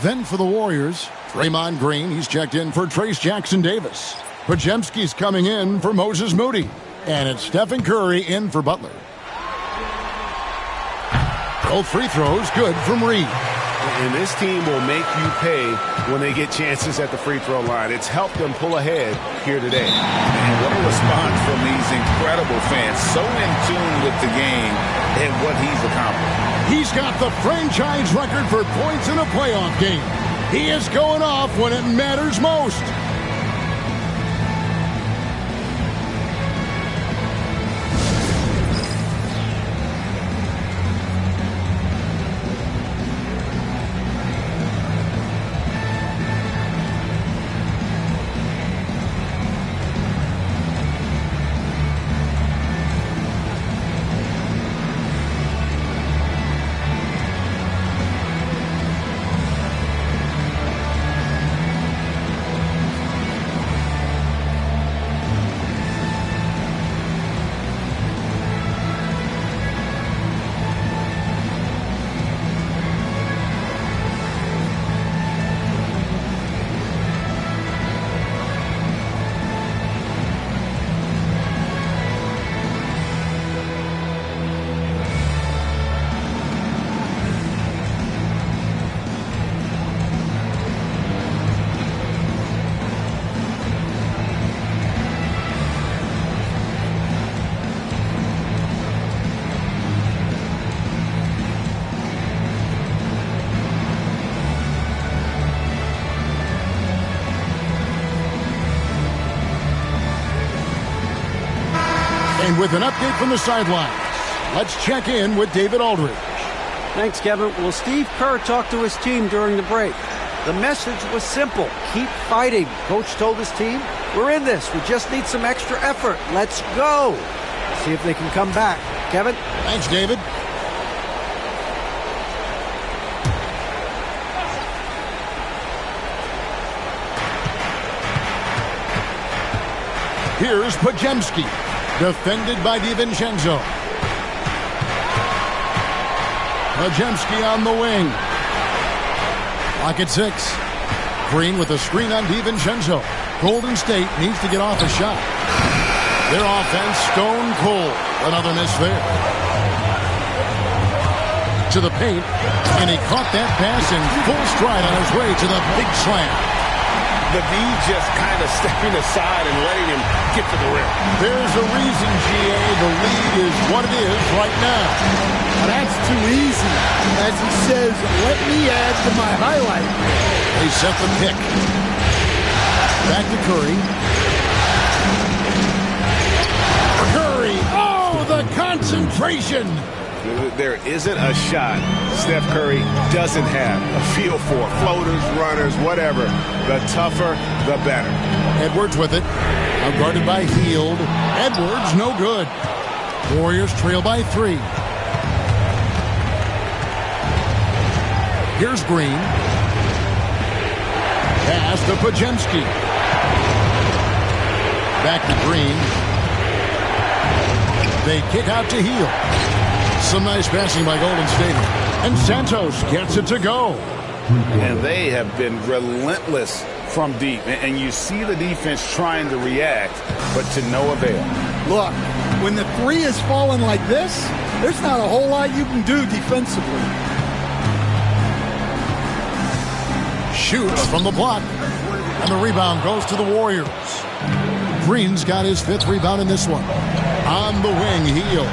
Then for the Warriors, Draymond Green, he's checked in for Trace Jackson-Davis. Podziemski's coming in for Moses Moody. And it's Stephen Curry in for Butler. Both free throws good from Reed. And this team will make you pay when they get chances at the free throw line. It's helped them pull ahead here today. And what a response from these incredible fans. So in tune with the game and what he's accomplished. He's got the franchise record for points in a playoff game. He is going off when it matters most. And with an update from the sidelines, let's check in with David Aldridge. Thanks, Kevin. Well, Steve Kerr talked to his team during the break. The message was simple. Keep fighting. Coach told his team, we're in this. We just need some extra effort. Let's go. See if they can come back. Kevin? Thanks, David. Here's Pajemski, defended by DiVincenzo. Pajemski on the wing. Lock at 6. Green with a screen on DiVincenzo. Golden State needs to get off a shot. Their offense stone cold. Another miss there. To the paint, and he caught that pass in full stride on his way to the big slam. The D just kind of stepping aside and letting him get to the rim. There's a reason, GA, the lead is what it is right now. Now that's too easy. As he says, let me add to my highlight. They set the pick. Back to Curry. Curry. Oh, the concentration. There isn't a shot Steph Curry doesn't have a feel for. Floaters, runners, whatever. The tougher, the better. Edwards with it. Now guarded by Hield. Edwards, no good. Warriors trail by 3. Here's Green. Pass to Pajemski. Back to Green. They kick out to Hield. Some nice passing by Golden State. And Santos gets it to go. And they have been relentless from deep. And you see the defense trying to react, but to no avail. Look, when the 3 is falling like this, there's not a whole lot you can do defensively. Shoots from the block. And the rebound goes to the Warriors. Green's got his 5th rebound in this one. On the wing, Hield.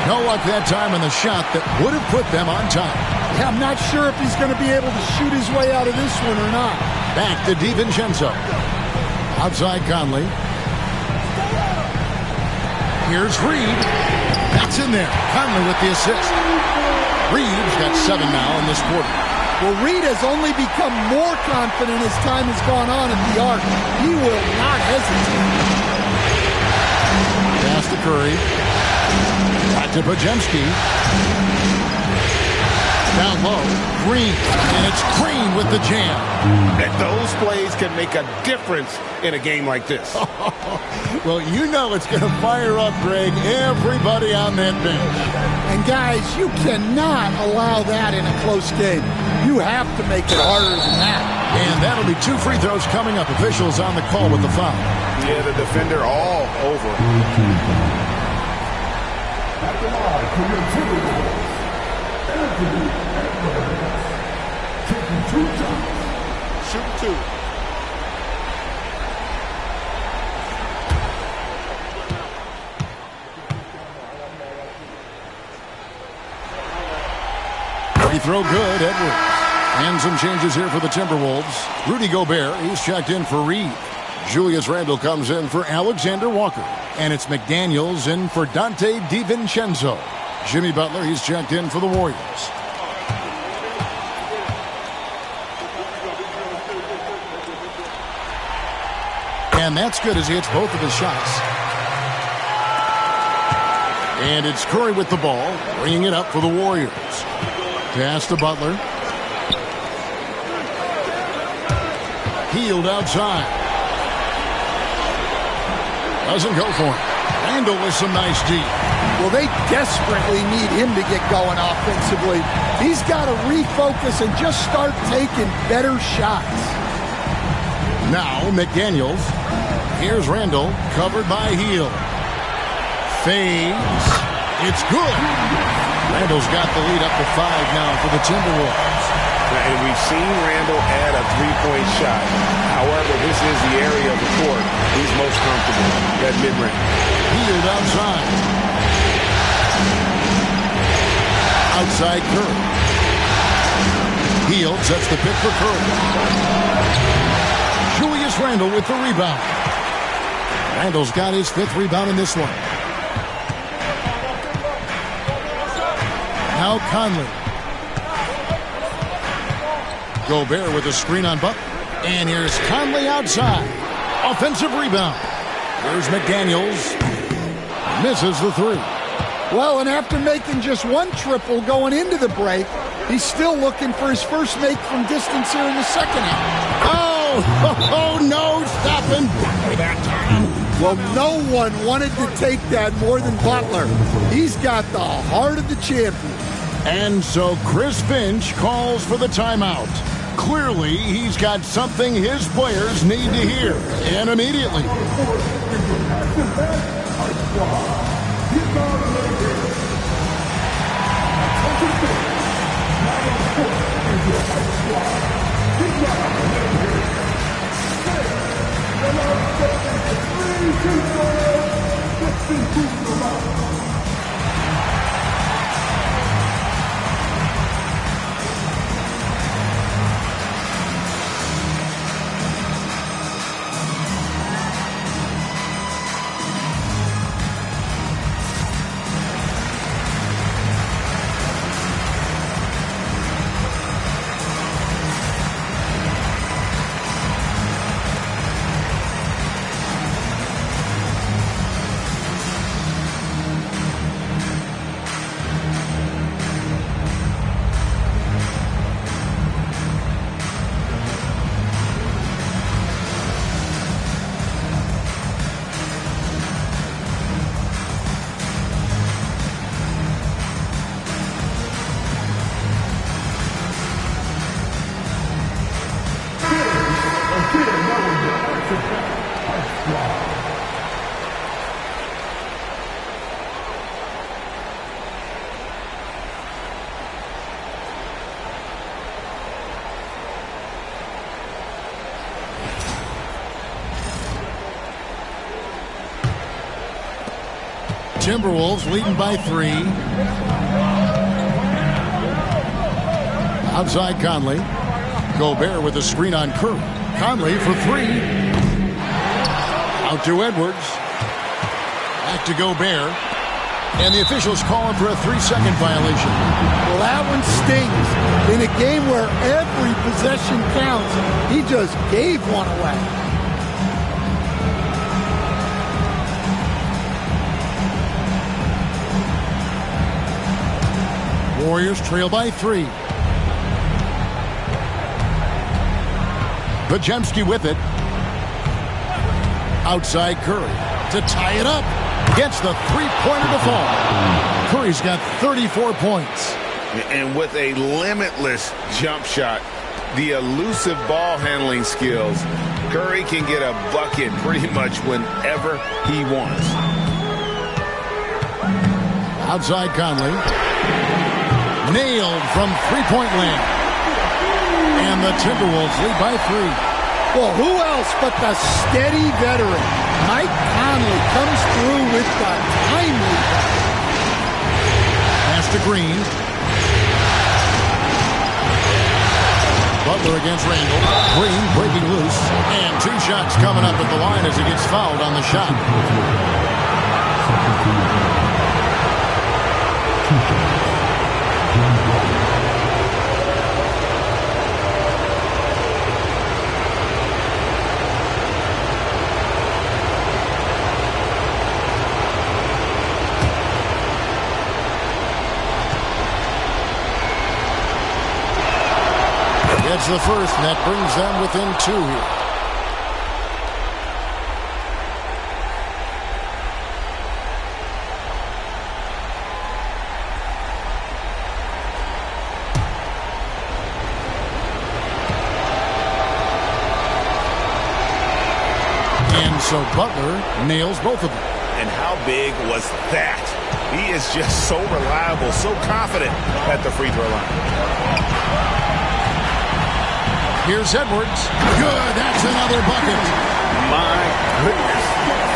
No luck that time on the shot that would have put them on top. Yeah, I'm not sure if he's going to be able to shoot his way out of this one or not. Back to DiVincenzo. Outside Conley. Here's Reed. That's in there. Conley with the assist. Reed's got 7 now in this quarter. Well, Reed has only become more confident as time has gone on at the arc. He will not hesitate. Pass to Curry. Back to Pajemski. Down low. Green. And it's Green with the jam. And those plays can make a difference in a game like this. Well, you know it's going to fire up, Greg, everybody on that bench. And guys, you cannot allow that in a close game. You have to make it harder than that. And that'll be 2 free throws coming up. Officials on the call with the foul. Yeah, the defender all over. Shoot 2. Free throw good, Edwards. And some changes here for the Timberwolves. Rudy Gobert, he's checked in for Reed. Julius Randle comes in for Alexander Walker. And it's McDaniels in for Dante DiVincenzo. Jimmy Butler, he's checked in for the Warriors. And that's good as he hits both of his shots. And it's Curry with the ball, bringing it up for the Warriors. Pass to Butler. Hield outside. Doesn't go for him. Randle with some nice D. Well, they desperately need him to get going offensively. He's got to refocus and just start taking better shots. Now McDaniels. Here's Randle, covered by Hield. Fades. It's good. Randle's got the lead up to 5 now for the Timberwolves. And we've seen Randle add a three-point shot. However, this is the area of the court he's most comfortable, that mid-range. Hield outside. Outside Curry. Hield sets the pick for Curry. Julius Randle with the rebound. Randall's got his 5th rebound in this one. Now Conley. Gobert with a screen on Butler. And here's Conley outside. Offensive rebound. Here's McDaniels. Misses the 3. Well, and after making just 1 triple going into the break, he's still looking for his first make from distance here in the second half. Oh, no, stop him. That time. Well, no one wanted to take that more than Butler. He's got the heart of the champion. And so Chris Finch calls for the timeout. Clearly, he's got something his players need to hear, and immediately. Timberwolves leading by 3. Outside Conley. Gobert with a screen on Curry. Conley for 3. Out to Edwards. Back to Gobert. And the officials calling for a 3-second violation. Well, that one stings. In a game where every possession counts, he just gave one away. Warriors trail by 3. Podziemski with it. Outside Curry to tie it up. Gets the 3-pointer to fall. Curry's got 34 points. And with a limitless jump shot, the elusive ball handling skills, Curry can get a bucket pretty much whenever he wants. Outside Conley. Nailed from 3-point land. And the Timberwolves lead by 3. Well, who else but the steady veteran? Mike Conley comes through with the timely pass to Green. Butler against Randall. Green breaking loose. And 2 shots coming up at the line as he gets fouled on the shot. Gets the first, and that brings them within 2 here. And so Butler nails both of them. And how big was that? He is just so reliable, so confident at the free throw line. Here's Edwards. Good. That's another bucket. My goodness.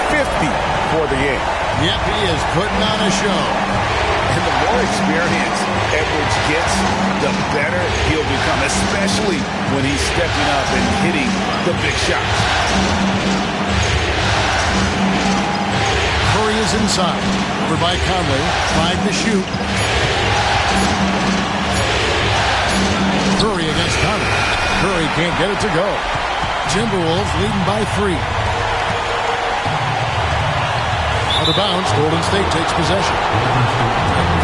50 for the game. Yep, he is putting on a show. And the more experience Edwards gets, the better he'll become, especially when he's stepping up and hitting the big shots. inside. Over by Conley. Trying to shoot. Curry against Conley. Curry can't get it to go. Timberwolves leading by 3. Out of bounds. Golden State takes possession.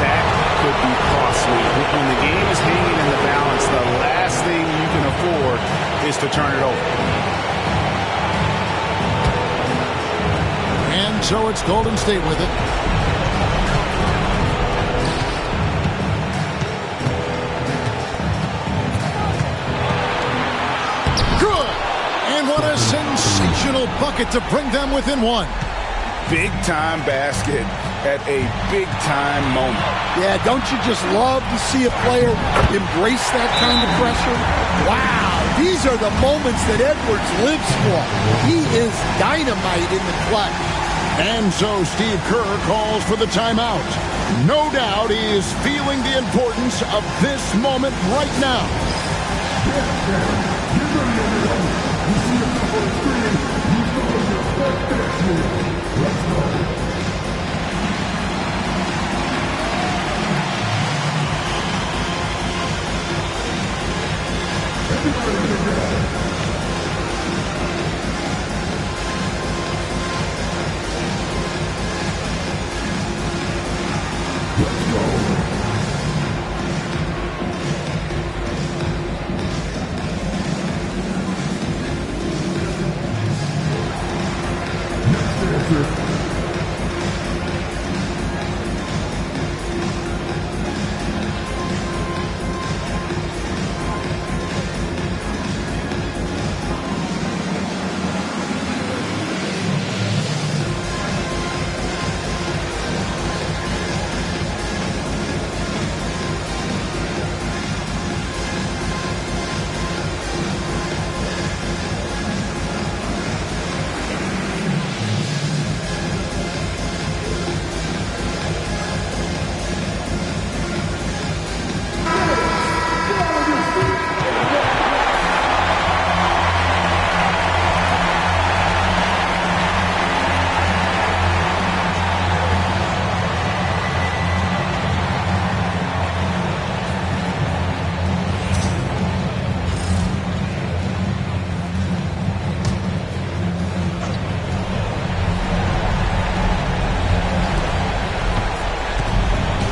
That could be costly. When the game is hanging in the balance, the last thing you can afford is to turn it over. And so it's Golden State with it. Good! And what a sensational bucket to bring them within 1. Big-time basket at a big-time moment. Yeah, don't you just love to see a player embrace that kind of pressure? Wow, these are the moments that Edwards lives for. He is dynamite in the clutch. And so Steve Kerr calls for the timeout. No doubt he is feeling the importance of this moment right now.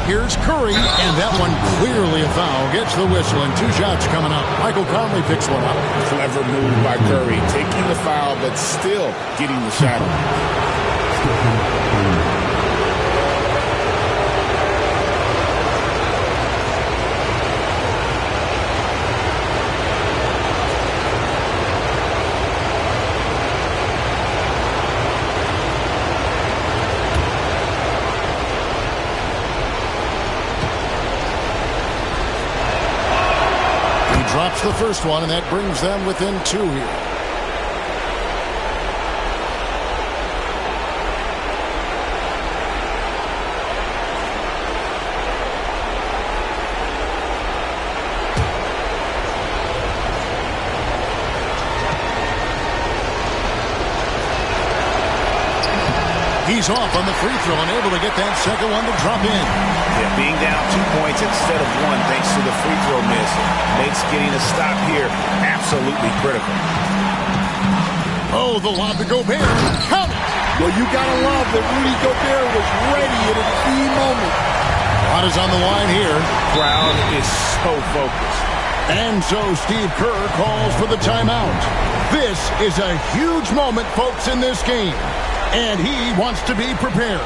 Here's Curry, and that one clearly a foul. Gets the whistle, and 2 shots coming up. Michael Conley picks one up. Clever move by Curry, taking the foul, but still getting the shot. Drops the first one, and that brings them within 2 here. He's off on the free throw and able to get that second one to drop in. Yeah, being down 2 points instead of 1 thanks to the free throw miss makes getting a stop here absolutely critical. Oh, the lob to Gobert. Count it! Well, you got to love that Rudy Gobert was ready at a key moment. A lot is on the line here. Crowd is so focused. And so Steve Kerr calls for the timeout. This is a huge moment, folks, in this game. And he wants to be prepared.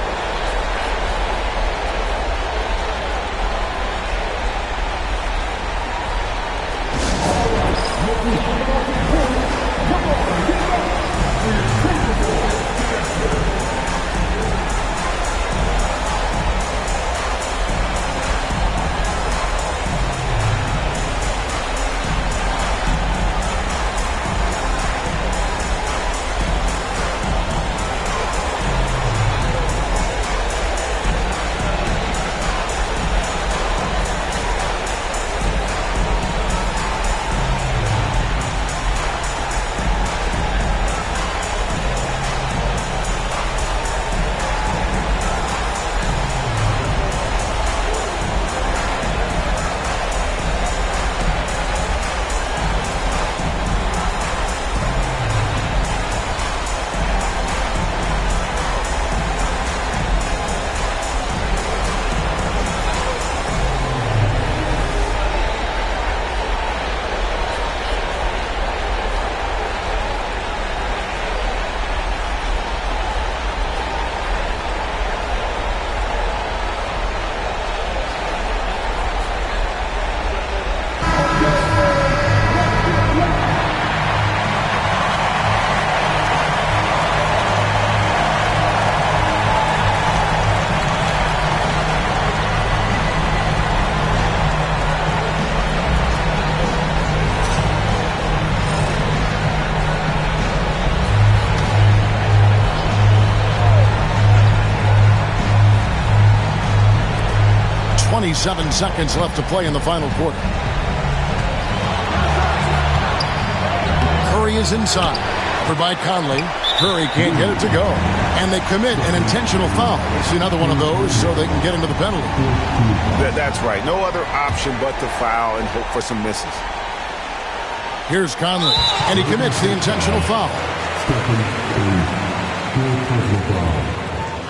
27 seconds left to play in the final quarter. Curry is inside. Covered by Conley. Curry can't get it to go. And they commit an intentional foul. It's another one of those so they can get into the penalty. That's right. No other option but to foul and hope for some misses. Here's Conley. And he commits the intentional foul. Stephen Curry. Full personal foul.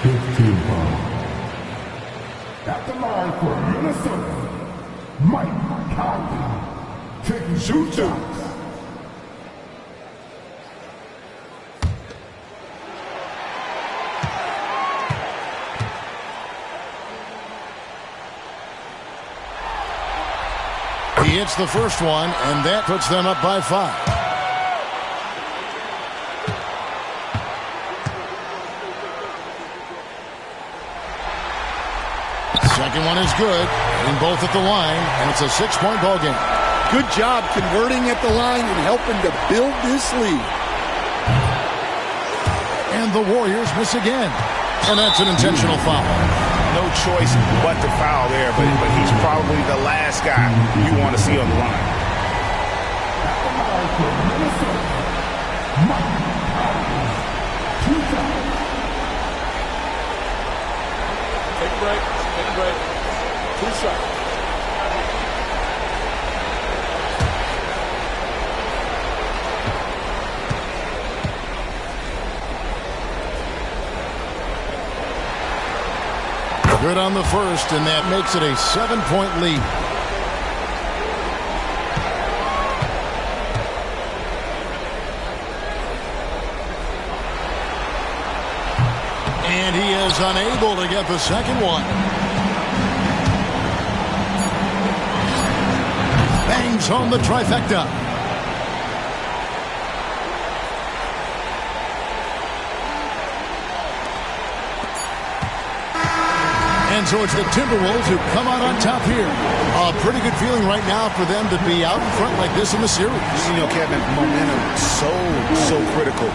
15 foul. At the line for Minnesota, Mike Conley. Taking 2 shots. He hits the first one, and that puts them up by 5. Second one is good. Hitting both at the line, and it's a 6-point ball game. Good job converting at the line and helping to build this lead. And the Warriors miss again. And that's an intentional foul. No choice but to foul there, but he's probably the last guy you want to see on the line. Take a break. Take a break. 2 shots. Good on the first, and that makes it a 7-point lead. And he is unable to get the second one. Bangs home the trifecta. And so it's the Timberwolves who come out on top here. A pretty good feeling right now for them to be out in front like this in the series. You know, Kevin, momentum so critical.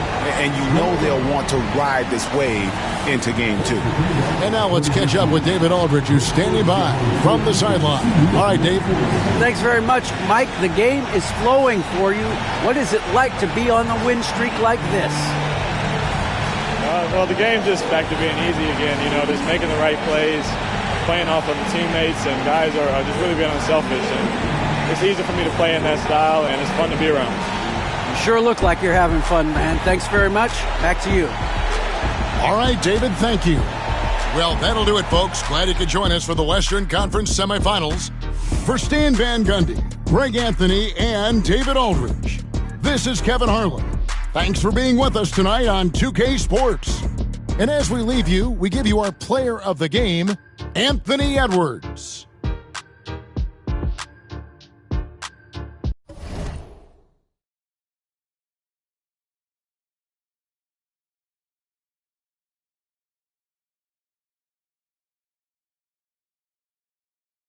And you know they'll want to ride this wave into game 2. And now let's catch up with David Aldridge, who's standing by from the sideline. All right, Dave. Thanks very much, Mike. The game is flowing for you. What is it like to be on the win streak like this? Well, the game's just back to being easy again, you know, just making the right plays, playing off of the teammates, and guys are just really being unselfish. And it's easy for me to play in that style, and it's fun to be around. You sure look like you're having fun, man. Thanks very much. Back to you. All right, David, thank you. Well, that'll do it, folks. Glad you could join us for the Western Conference semifinals. For Stan Van Gundy, Greg Anthony, and David Aldridge, this is Kevin Harlan. Thanks for being with us tonight on 2K Sports. And as we leave you, we give you our player of the game, Anthony Edwards.